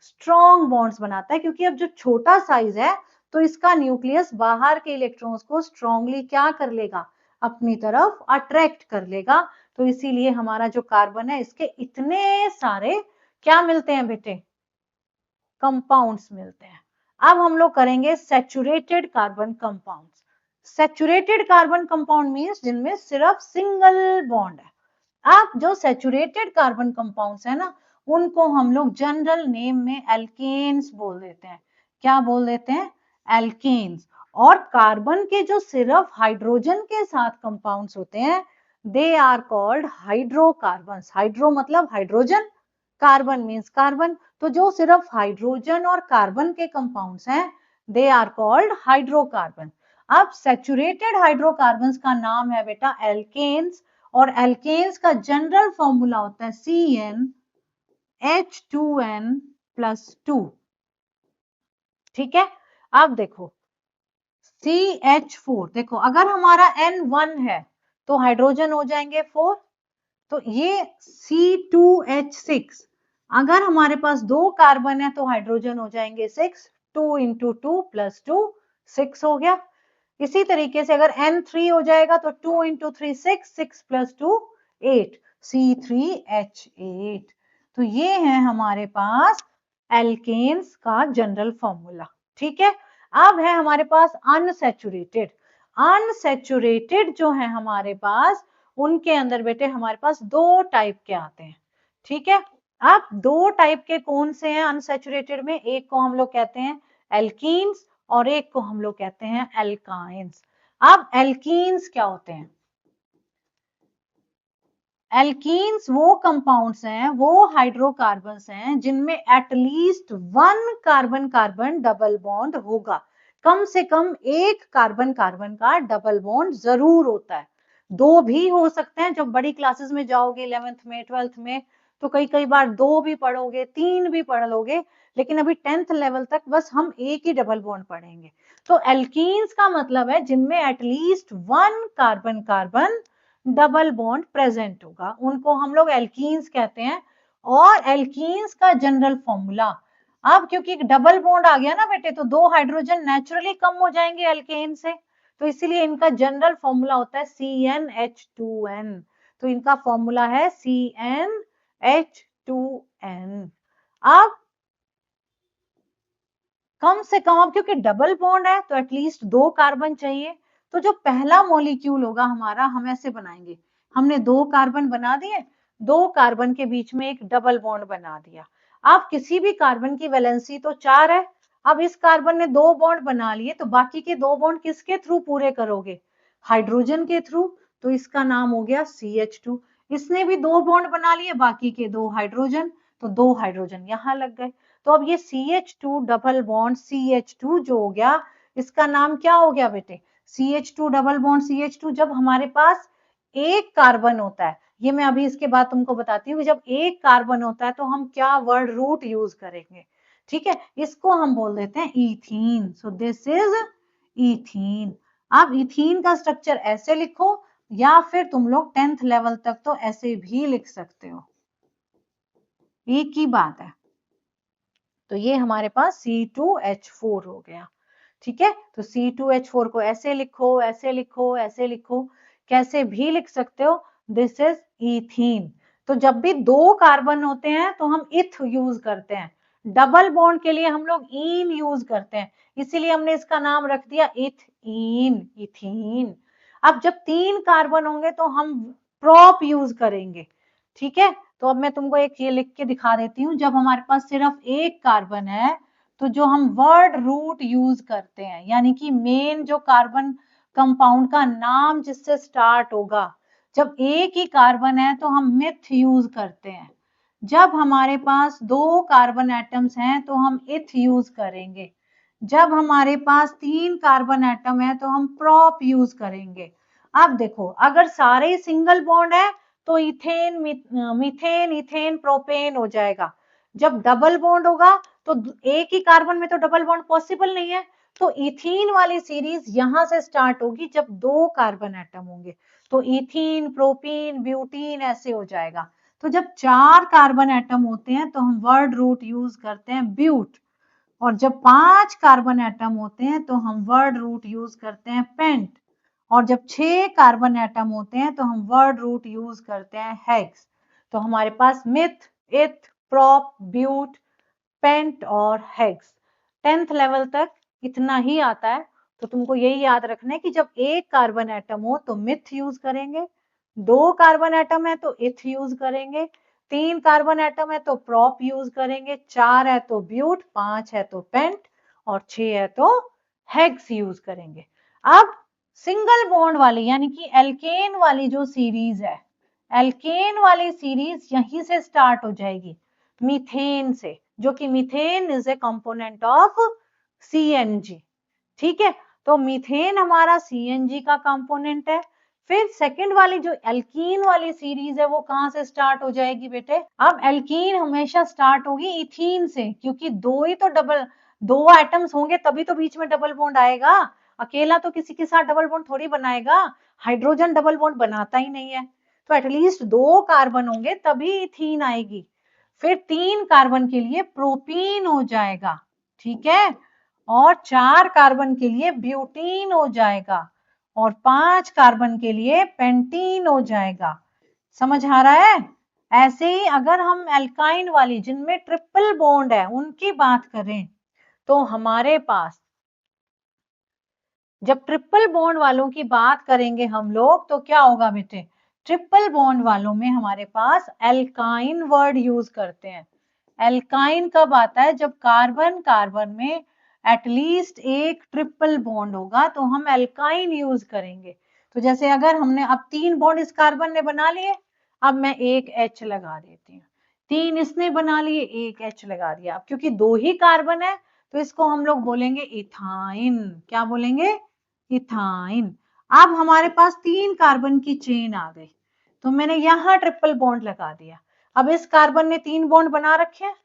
स्ट्रॉन्ग बॉन्ड्स बनाता है। क्योंकि अब जो छोटा साइज है तो इसका न्यूक्लियस बाहर के इलेक्ट्रॉन्स को स्ट्रांगली क्या कर लेगा, अपनी तरफ अट्रैक्ट कर लेगा। तो इसीलिए हमारा जो कार्बन है इसके इतने सारे क्या मिलते हैं बेटे, कंपाउंड्स मिलते हैं। अब हम लोग करेंगे saturated carbon compounds. Saturated carbon compound means जिनमें सिर्फ सिंगल बॉन्ड है। अब जो सैचुरेटेड कार्बन कंपाउंड्स है ना, उनको हम लोग जनरल नेम में एल्केन्स बोल देते हैं। क्या बोल देते हैं, एल्केन्स। और कार्बन के जो सिर्फ हाइड्रोजन के साथ कंपाउंड्स होते हैं, they are called hydrocarbons. Hydro मतलब हाइड्रोजन, कार्बन मींस कार्बन। तो जो सिर्फ हाइड्रोजन और कार्बन के कंपाउंड्स हैं, दे आर कॉल्ड हाइड्रोकार्बन। अब सैचुरेटेड हाइड्रोकार्बन्स का नाम है बेटा एल्केन्स, और एल्केन्स का जनरल फॉर्मूला होता है CnH2n+2। ठीक है। अब देखो CH4, देखो अगर हमारा N1 है तो हाइड्रोजन हो जाएंगे 4, तो ये C2H6, अगर हमारे पास दो कार्बन है तो हाइड्रोजन हो जाएंगे 6, 2 × 2 + 2 6 हो गया। इसी तरीके से अगर N3 हो जाएगा तो 2 इंटू 3 6, 6 प्लस 2 8, C3H8। तो ये है हमारे पास एल्केन्स का जनरल फॉर्मूला। ठीक है, अब है हमारे पास अनसैचुरेटेड। अनसैचुरेटेड जो है हमारे पास, उनके अंदर बेटे हमारे पास दो टाइप के आते हैं। ठीक है, अब दो टाइप के कौन से हैं अनसैचुरेटेड में? एक को हम लोग कहते हैं एल्कीन्स और एक को हम लोग कहते हैं एल्काइंस। अब एल्कीन्स क्या होते हैं? एल्कीन्स वो कंपाउंड्स हैं, वो हाइड्रोकार्बन्स हैं जिनमें at least one carbon carbon double bond होगा। कम से कम एक कार्बन कार्बन का डबल बॉन्ड जरूर होता है। दो भी हो सकते हैं, जब बड़ी क्लासेस में जाओगे 11th में 12th में तो कई कई बार दो भी पढ़ोगे, तीन भी पढ़ लोगे, लेकिन अभी 10th लेवल तक बस हम एक ही डबल बॉन्ड पढ़ेंगे। तो एल्कीन्स का मतलब है जिनमें at least one carbon carbon double bond present होगा, उनको हम लोग एल्कीन्स कहते हैं। और एल्कीन्स का जनरल फॉर्मूला, अब क्योंकि डबल बॉन्ड आ गया ना बेटे, तो दो हाइड्रोजन नेचुरली कम हो जाएंगे एल्केन से, तो इसीलिए इनका जनरल फॉर्मूला होता है CnH2n। तो इनका फॉर्मूला है CnH2n। अब कम से कम, अब क्योंकि डबल बॉन्ड है तो एटलीस्ट दो कार्बन चाहिए। तो जो पहला मॉलिक्यूल होगा हमारा, हम ऐसे बनाएंगे, हमने दो कार्बन बना दिए, दो कार्बन के बीच में एक डबल बॉन्ड बना दिया। अब किसी भी कार्बन की वैलेंसी तो 4 है। अब इस कार्बन ने दो बॉन्ड बना लिए, तो बाकी के दो बॉन्ड किसके थ्रू पूरे करोगे? हाइड्रोजन के थ्रू। तो इसका नाम हो गया CH2। इसने भी दो बॉन्ड बना लिए, बाकी के दो हाइड्रोजन, तो दो हाइड्रोजन यहां लग गए। तो अब ये CH2 डबल बॉन्ड CH2 जो हो गया, इसका नाम क्या हो गया बेटे? CH2 double bond CH2। जब हमारे पास एक कार्बन होता है, ये मैं अभी इसके बाद तुमको बताती हूँ, जब एक कार्बन होता है तो हम क्या वर्ड रूट यूज करेंगे? ठीक है, इसको हम बोल देते हैं ethene. So this is ethene. अब इथीन का स्ट्रक्चर ऐसे लिखो, या फिर तुम लोग 10th लेवल तक तो ऐसे भी लिख सकते हो, एक ही बात है। तो ये हमारे पास C2H4 हो गया। ठीक है, तो C2H4 को ऐसे लिखो, ऐसे लिखो, ऐसे लिखो, कैसे भी लिख सकते हो। This is ethene. तो जब भी दो कार्बन होते हैं तो हम इथ यूज करते हैं, डबल बॉन्ड के लिए हम लोग इन यूज करते हैं, इसीलिए हमने इसका नाम रख दिया इथीन, इथीन। अब जब तीन कार्बन होंगे तो हम प्रोप यूज करेंगे। ठीक है, तो अब मैं तुमको एक ये लिख के दिखा देती हूँ। जब हमारे पास सिर्फ एक कार्बन है तो जो हम वर्ड रूट यूज करते हैं, यानी कि मेन जो कार्बन कंपाउंड का नाम जिससे स्टार्ट होगा, जब एक ही कार्बन है तो हम मिथ यूज करते हैं। जब हमारे पास दो कार्बन एटम्स हैं तो हम इथ यूज करेंगे। जब हमारे पास तीन कार्बन एटम है तो हम प्रोप यूज करेंगे। अब देखो, अगर सारे सिंगल बॉन्ड है तो इथेन, मीथेन, इथेन, प्रोपेन हो जाएगा। जब डबल बॉन्ड होगा तो एक ही कार्बन में तो डबल बॉन्ड पॉसिबल नहीं है, तो इथीन वाली सीरीज यहां से स्टार्ट होगी जब दो कार्बन एटम होंगे, तो इथीन, प्रोपीन, ब्यूटीन ऐसे हो जाएगा। तो जब चार कार्बन एटम होते हैं तो हम वर्ड रूट यूज करते हैं ब्यूट, और जब पांच कार्बन एटम होते हैं तो हम वर्ड रूट यूज करते हैं पेंट, और जब 6 कार्बन एटम होते हैं तो हम वर्ड रूट यूज करते हैं हेक्स। तो हमारे पास मिथ, इथ, प्रोप, ब्यूट, पेंट और हेक्स। 10th लेवल तक इतना ही आता है। तो तुमको यही याद रखना है कि जब एक कार्बन एटम हो तो मिथ यूज करेंगे, दो कार्बन एटम है तो इथ यूज करेंगे, तीन कार्बन एटम है तो प्रोप यूज करेंगे, चार है तो ब्यूट, पांच है तो पेंट और 6 है तो हेक्स यूज करेंगे। अब सिंगल बॉन्ड वाली यानी कि एल्केन वाली जो सीरीज है, एल्केन वाली सीरीज यहीं से स्टार्ट हो जाएगी, मीथेन से, जो कि methane is a component of CNG। ठीक है, तो मीथेन हमारा CNG का कंपोनेंट है। फिर सेकंड वाली जो एल्कीन वाली सीरीज है वो कहां से स्टार्ट हो जाएगी बेटे? अब एल्कीन हमेशा स्टार्ट होगी इथीन से, क्योंकि दो ही तो डबल, दो एटम्स होंगे तभी तो बीच में डबल बॉन्ड आएगा। अकेला तो किसी के साथ डबल बॉन्ड थोड़ी बनाएगा, हाइड्रोजन डबल बॉन्ड बनाता ही नहीं है। तो एटलीस्ट दो कार्बन होंगे तभी इथीन आएगी। फिर तीन कार्बन के लिए प्रोपीन हो जाएगा। ठीक है, और 4 कार्बन के लिए ब्यूटीन हो जाएगा और 5 कार्बन के लिए पेंटीन हो जाएगा। समझ आ रहा है? ऐसे ही अगर हम एल्काइन वाली जिनमें ट्रिपल बॉन्ड है उनकी बात करें तो हमारे पास जब ट्रिपल बॉन्ड वालों की बात करेंगे हम लोग तो क्या होगा बेटे, ट्रिपल बॉन्ड वालों में हमारे पास एल्काइन वर्ड यूज करते हैं। एल्काइन कब आता है, जब कार्बन कार्बन में एटलीस्ट एक ट्रिपल बॉन्ड होगा तो हम एल्काइन यूज करेंगे। तो जैसे अगर हमने अब 3 बॉन्ड इस कार्बन ने बना लिए, अब मैं एक H लगा देती हूँ, 3 इसने बना लिए, एक H लगा दिया। अब क्योंकि 2 ही कार्बन है तो इसको हम लोग बोलेंगे इथाइन। क्या बोलेंगे? इथाइन। अब हमारे पास 3 कार्बन की चेन आ गई तो मैंने यहां ट्रिपल बॉन्ड लगा दिया। अब इस कार्बन ने 3 बॉन्ड बना रखे हैं,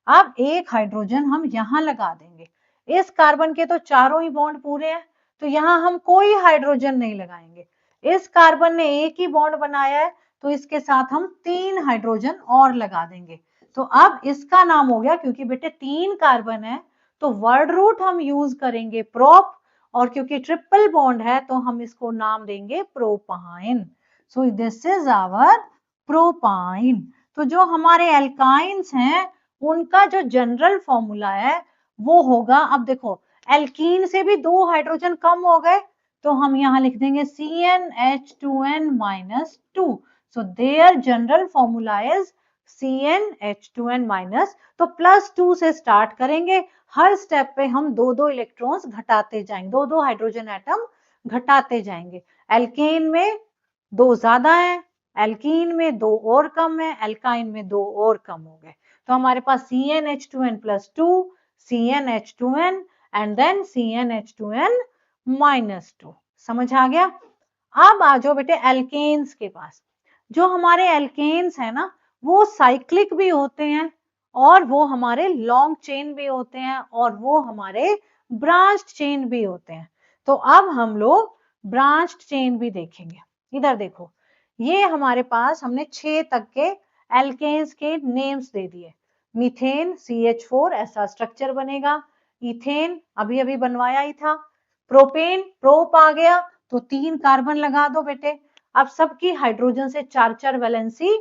अब एक हाइड्रोजन हम यहां लगा देंगे। इस कार्बन के तो चारों ही बॉन्ड पूरे हैं तो यहां हम कोई हाइड्रोजन नहीं लगाएंगे। इस कार्बन ने एक ही बॉन्ड बनाया है तो इसके साथ हम 3 हाइड्रोजन और लगा देंगे। तो अब इसका नाम हो गया, क्योंकि बेटे 3 कार्बन है तो वर्ड रूट हम यूज करेंगे प्रोप, और क्योंकि ट्रिपल बॉन्ड है तो हम इसको नाम देंगे propyne. So this is our propyne. तो जो हमारे एल्काइंस हैं उनका जो जनरल फॉर्मूला है वो होगा, अब देखो एल्कीन से भी 2 हाइड्रोजन कम हो गए तो हम यहां लिख देंगे CnH2n minus 2। So their general formula is CnH2n minus, तो +2 से स्टार्ट करेंगे, हर स्टेप पे हम 2-2 इलेक्ट्रॉन्स घटाते जाएंगे, 2-2 हाइड्रोजन एटम घटाते जाएंगे। एल्केन में 2 ज्यादा है, एल्कीन में 2 और कम है, एल्काइन में 2 और कम हो गए। तो हमारे पास CnH2n plus 2, CnH2n and then CnH2n minus 2। समझ आ गया? अब आ जाओ बेटे एल्केन्स के पास। जो हमारे एल्केन्स है ना वो साइक्लिक भी होते हैं और वो हमारे लॉन्ग चेन भी होते हैं और वो हमारे ब्रांच्ड चेन भी होते हैं। तो अब हम लोग ब्रांच्ड चेन भी देखेंगे। इधर देखो, ये हमारे पास हमने 6 तक के एल्केन्स के नेम्स दे दिए। मीथेन CH4 ऐसा स्ट्रक्चर बनेगा, इथेन अभी अभी बनवाया ही था, प्रोपेन प्रोप आ गया तो 3 कार्बन लगा दो बेटे। अब सबकी हाइड्रोजन से 4-4 वैलेंसी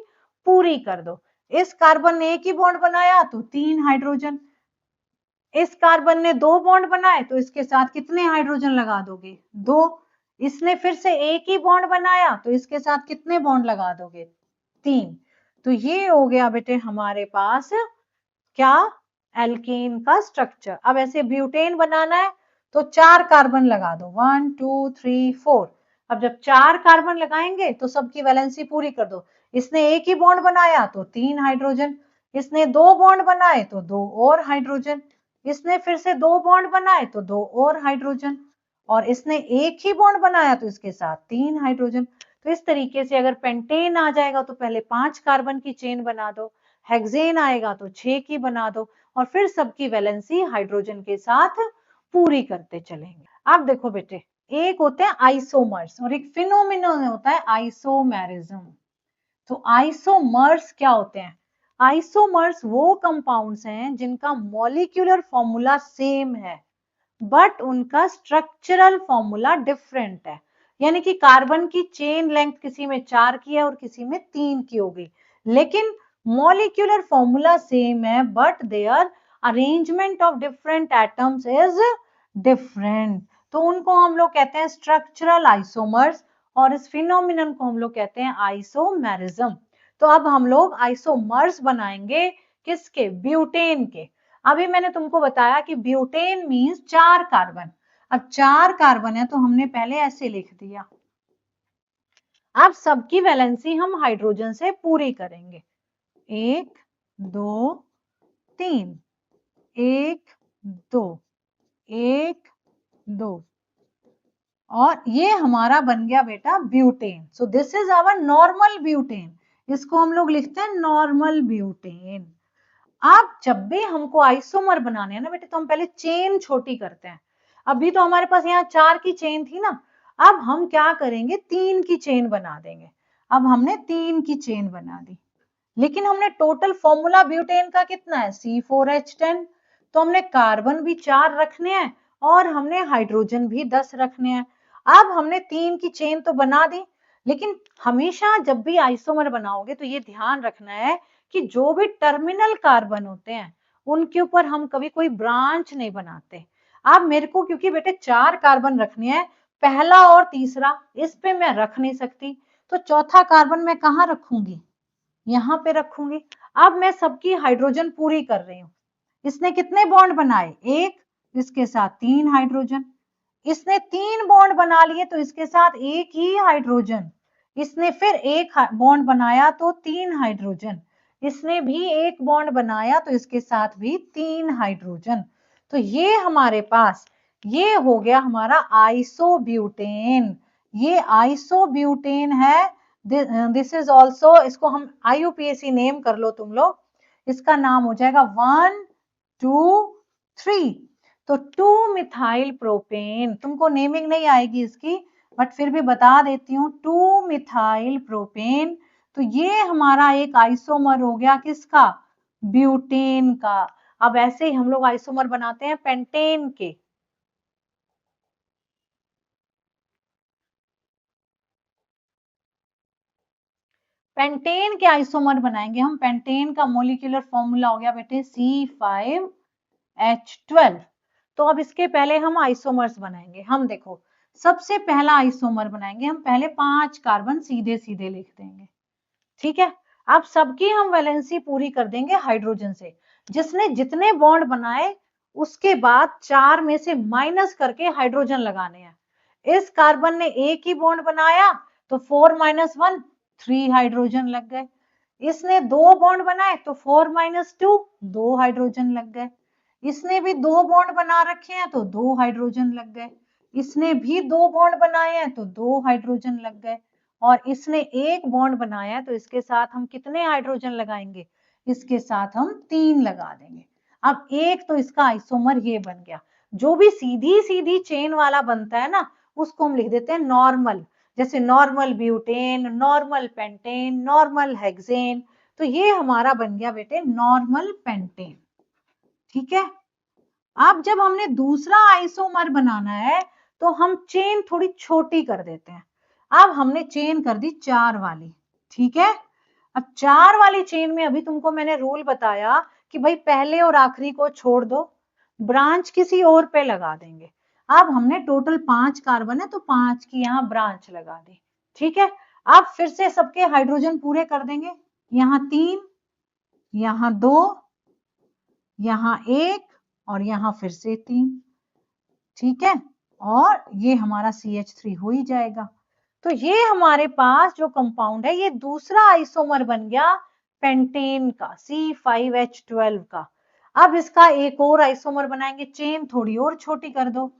पूरी कर दो। इस कार्बन ने एक ही बॉन्ड बनाया तो 3 हाइड्रोजन, इस कार्बन ने 2 बॉन्ड बनाए तो इसके साथ कितने हाइड्रोजन लगा दोगे? 2। इसने फिर से एक ही बॉन्ड बनाया तो इसके साथ कितने बॉन्ड लगा दोगे? 3। तो ये हो गया बेटे हमारे पास क्या, एल्केन का स्ट्रक्चर। अब ऐसे ब्यूटेन बनाना है तो 4 कार्बन लगा दो, 1 2 3 4। अब जब 4 कार्बन लगाएंगे तो सबकी वैलेंसी पूरी कर दो। इसने एक ही बॉन्ड बनाया तो 3 हाइड्रोजन, इसने 2 बॉन्ड बनाए तो 2 और हाइड्रोजन, इसने फिर से 2 बॉन्ड बनाए तो 2 और हाइड्रोजन, और इसने एक ही बॉन्ड बनाया तो इसके साथ 3 हाइड्रोजन। तो इस तरीके से अगर पेंटेन आ जाएगा तो पहले 5 कार्बन की चेन बना दो, हेक्सेन आएगा तो 6 की बना दो, और फिर सबकी वैलेंसी हाइड्रोजन के साथ पूरी करते चलेंगे। अब देखो बेटे, एक होते हैं आइसोमर्स और एक फिनोमिनन होता है आइसोमेरिज्म। तो आइसोमर्स क्या होते हैं? आइसोमर्स वो कंपाउंड्स हैं जिनका मॉलिक्यूलर फॉर्मूला सेम है बट उनका स्ट्रक्चरल फॉर्मूला डिफरेंट है। यानी कि कार्बन की चेन लेंथ किसी में 4 की है और किसी में 3 की हो गई, लेकिन मॉलिक्यूलर फॉर्मूला सेम है but their arrangement of different atoms is different. तो उनको हम लोग कहते हैं स्ट्रक्चरल आइसोमर्स और इस फिनोमिनन को हम लोग कहते हैं आइसोमेरिज्म। तो अब हम लोग आइसोमर्स बनाएंगे किसके? ब्यूटेन के। अभी मैंने तुमको बताया कि ब्यूटेन मींस 4 कार्बन। अब 4 कार्बन है तो हमने पहले ऐसे लिख दिया। अब सबकी वैलेंसी हम हाइड्रोजन से पूरी करेंगे, 1 2 3, 1 2 1 2, और ये हमारा बन गया बेटा butane. So this is our normal butane, इसको हम लोग लिखते हैं नॉर्मल ब्यूटेन। अब जब भी हमको आइसोमर बनाने हैं ना बेटे तो हम पहले चेन छोटी करते हैं। अभी तो हमारे पास यहाँ 4 की चेन थी ना, अब हम क्या करेंगे, 3 की चेन बना देंगे। अब हमने 3 की चेन बना दी, लेकिन हमने टोटल फॉर्मूला ब्यूटेन का कितना है? C4H10। तो हमने कार्बन भी 4 रखने हैं और हमने हाइड्रोजन भी 10 रखने हैं। अब हमने 3 की चेन तो बना दी, लेकिन हमेशा जब भी आइसोमर बनाओगे तो ये ध्यान रखना है कि जो भी टर्मिनल कार्बन होते हैं उनके ऊपर हम कभी कोई ब्रांच नहीं बनाते। अब मेरे को क्योंकि बेटे 4 कार्बन रखने हैं, पहला और तीसरा इस पे मैं रख नहीं सकती, तो चौथा कार्बन मैं कहाँ रखूंगी? यहाँ पे रखूंगी। अब मैं सबकी हाइड्रोजन पूरी कर रही हूँ। इसने कितने बॉन्ड बनाए? एक, इसके साथ 3 हाइड्रोजन। इसने 3 बॉन्ड बना लिए तो इसके साथ एक ही हाइड्रोजन। इसने फिर एक बॉन्ड बनाया तो 3 हाइड्रोजन। इसने भी एक बॉन्ड बनाया तो इसके साथ भी 3 हाइड्रोजन। तो ये हमारे पास ये हो गया हमारा आइसोब्यूटेन। ये आइसोब्यूटेन है। दिस इज ऑल्सो, इसको हम IUPAC नेम कर लो तुम लोग। इसका नाम हो जाएगा 1 2 3। तो 2 मिथाइल प्रोपेन, तुमको नेमिंग नहीं आएगी इसकी, बट फिर भी बता देती हूँ, 2 मिथाइल प्रोपेन। तो ये हमारा एक आइसोमर हो गया किसका? ब्यूटेन का। अब ऐसे ही हम लोग आइसोमर बनाते हैं पेंटेन के। पेंटेन के आइसोमर बनाएंगे हम। पेंटेन का मोलिकुलर फॉर्मूला हो गया बेटे C5H12। तो अब इसके पहले हम आइसोमर्स बनाएंगे। हम देखो, सबसे पहला आइसोमर बनाएंगे हम, पहले 5 कार्बन सीधे सीधे लिख देंगे, ठीक है। अब सबकी हम वैलेंसी पूरी कर देंगे हाइड्रोजन से। जिसने जितने बॉन्ड बनाए उसके बाद 4 में से माइनस करके हाइड्रोजन लगाने हैं। इस कार्बन ने एक ही बॉन्ड बनाया तो 4 - 1 3 हाइड्रोजन लग गए। इसने 2 बॉन्ड बनाए तो 4 - 2 2 हाइड्रोजन लग गए। इसने भी 2 बॉन्ड बना रखे हैं तो 2 हाइड्रोजन लग गए। इसने भी 2 बॉन्ड बनाए हैं तो 2 हाइड्रोजन लग गए। और इसने एक बॉन्ड बनाया है तो इसके साथ हम कितने हाइड्रोजन लगाएंगे? इसके साथ हम 3 लगा देंगे। अब एक तो इसका आइसोमर ये बन गया। जो भी सीधी सीधी चेन वाला बनता है ना, उसको हम लिख देते हैं नॉर्मल। जैसे normal butane, normal pentane, normal hexane. तो ये हमारा बन गया बेटे नॉर्मल पेंटेन, ठीक है। अब जब हमने दूसरा आइसोमर बनाना है तो हम चेन थोड़ी छोटी कर देते हैं। अब हमने चेन कर दी 4 वाली, ठीक है। अब 4 वाली चेन में अभी तुमको मैंने रूल बताया कि भाई पहले और आखिरी को छोड़ दो, ब्रांच किसी और पे लगा देंगे। अब हमने टोटल 5 कार्बन है तो 5 की यहाँ ब्रांच लगा दी, ठीक है। अब फिर से सबके हाइड्रोजन पूरे कर देंगे। यहाँ 3, यहाँ 2, यहाँ 1 और यहाँ फिर से 3, ठीक है। और ये हमारा CH3 हो ही जाएगा। तो ये हमारे पास जो कंपाउंड है ये दूसरा आइसोमर बन गया पेंटेन का, C5H12 का। अब इसका एक और आइसोमर बनाएंगे, चेन थोड़ी और छोटी कर दो।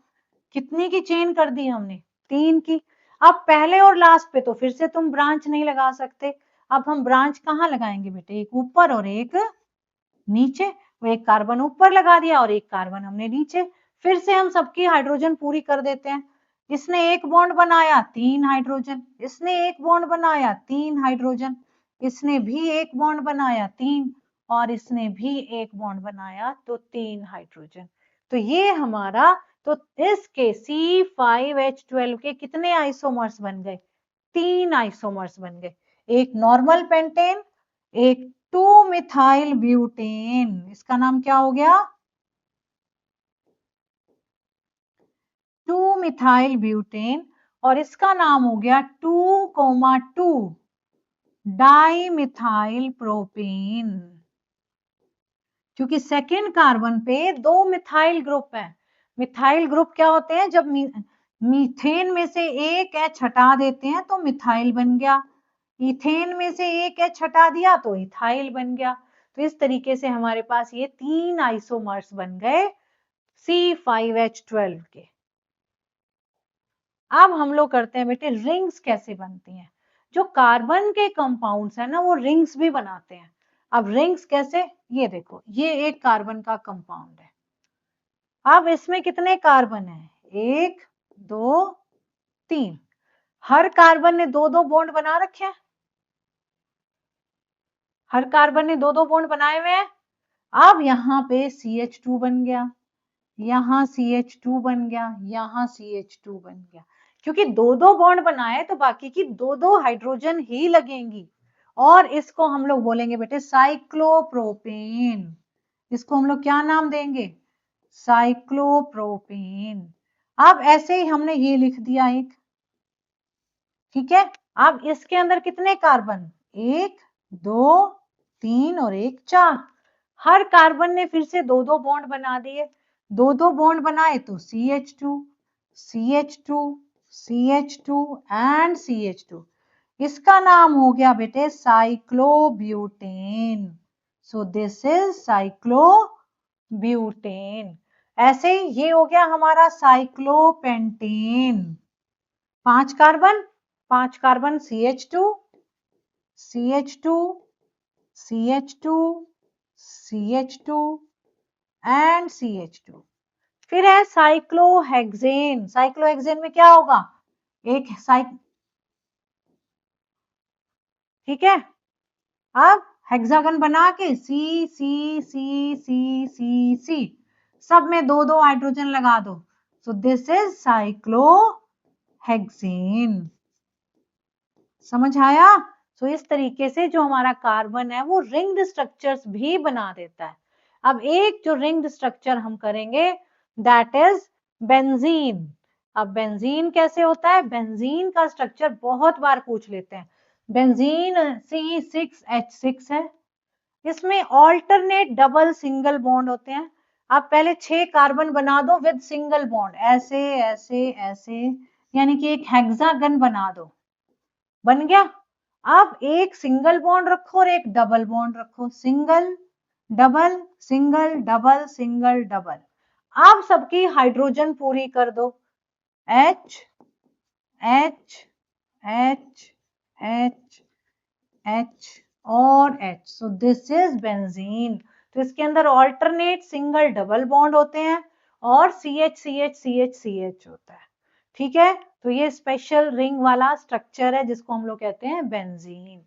कितनी की चेन कर दी हमने? 3 की। अब पहले और लास्ट पे तो फिर से तुम ब्रांच नहीं लगा सकते। अब हम ब्रांच कहाँ लगाएंगे बेटे? एक ऊपर और एक नीचे। वो एक कार्बन ऊपर लगा दिया और एक कार्बन हमने नीचे। फिर से हम सबकी हाइड्रोजन पूरी कर देते हैं। इसने एक बॉन्ड बनाया 3 हाइड्रोजन, इसने एक बॉन्ड बनाया 3 हाइड्रोजन, इसने भी एक बॉन्ड बनाया 3 और इसने भी एक बॉन्ड बनाया तो 3 हाइड्रोजन। तो ये हमारा, तो इसके C5H12 के कितने आइसोमर्स बन गए? 3 आइसोमर्स बन गए। एक नॉर्मल पेंटेन, एक 2 मिथाइल ब्यूटेन। इसका नाम क्या हो गया? 2 मिथाइल ब्यूटेन। और इसका नाम हो गया 2,2 डाई मिथाइल प्रोपेन। क्योंकि सेकेंड कार्बन पे 2 मिथाइल ग्रुप है। मिथाइल ग्रुप क्या होते हैं? जब मीथेन में से एक H हटा देते हैं तो मिथाइल बन गया। इथेन में से एक H हटा दिया तो इथाइल बन गया। तो इस तरीके से हमारे पास ये 3 आइसोमर्स बन गए C5H12 के। अब हम लोग करते हैं बेटे रिंग्स कैसे बनती हैं। जो कार्बन के कंपाउंड्स है ना वो रिंग्स भी बनाते हैं। अब रिंग्स कैसे? ये देखो, ये एक कार्बन का कंपाउंड है। अब इसमें कितने कार्बन है? 1 2 3। हर कार्बन ने 2-2 बॉन्ड बना रखे हैं। हर कार्बन ने 2-2 बॉन्ड बनाए हुए हैं। अब यहाँ पे CH2 बन गया, यहाँ CH2 बन गया, यहाँ CH2 बन गया। क्योंकि दो दो बॉन्ड बनाए तो बाकी की दो दो हाइड्रोजन ही लगेंगी, और इसको हम लोग बोलेंगे बेटे साइक्लोप्रोपेन। इसको हम लोग क्या नाम देंगे? साइक्लोप्रोपेन। अब ऐसे ही हमने ये लिख दिया एक, ठीक है। अब इसके अंदर कितने कार्बन? 1 2 3 और 1 4। हर कार्बन ने फिर से दो दो बॉन्ड बना दिए, दो दो बॉन्ड बनाए तो CH2 CH2 CH2 and CH2। इसका नाम हो गया बेटे cyclobutane. So this is cyclobutane. ऐसे ही ये हो गया हमारा cyclopentane. 5 carbon, 5 carbon CH2 CH2 CH2 CH2 and CH2। फिर है साइक्लोहेक्सेन। साइक्लोहेक्सेन में क्या होगा? एक ठीक है। अब हेक्सागन बना के C C C C C C, सब में दो दो हाइड्रोजन लगा दो। सो दिस इज साइक्लोहेक्सेन। समझ आया? सो इस तरीके से जो हमारा कार्बन है वो रिंग्ड स्ट्रक्चर्स भी बना देता है। अब एक जो रिंग्ड स्ट्रक्चर हम करेंगे दैट इज बेंजीन। अब बेंजीन कैसे होता है? बेंजीन का स्ट्रक्चर बहुत बार पूछ लेते हैं। बेंजीन C6H6 है, इसमें ऑल्टरनेट डबल सिंगल बॉन्ड होते हैं। आप पहले 6 कार्बन बना दो विद सिंगल बॉन्ड, ऐसे ऐसे ऐसे, यानी कि एक हेक्सागन बना दो, बन गया। अब एक सिंगल बॉन्ड रखो और एक डबल बॉन्ड रखो, single double single double single double. अब सबकी हाइड्रोजन पूरी कर दो, H H H H H और H। So this is benzene. तो इसके अंदर ऑल्टरनेट सिंगल डबल बॉन्ड होते हैं और CH CH CH CH होता है, ठीक है। तो ये स्पेशल रिंग वाला स्ट्रक्चर है जिसको हम लोग कहते हैं बेंजीन।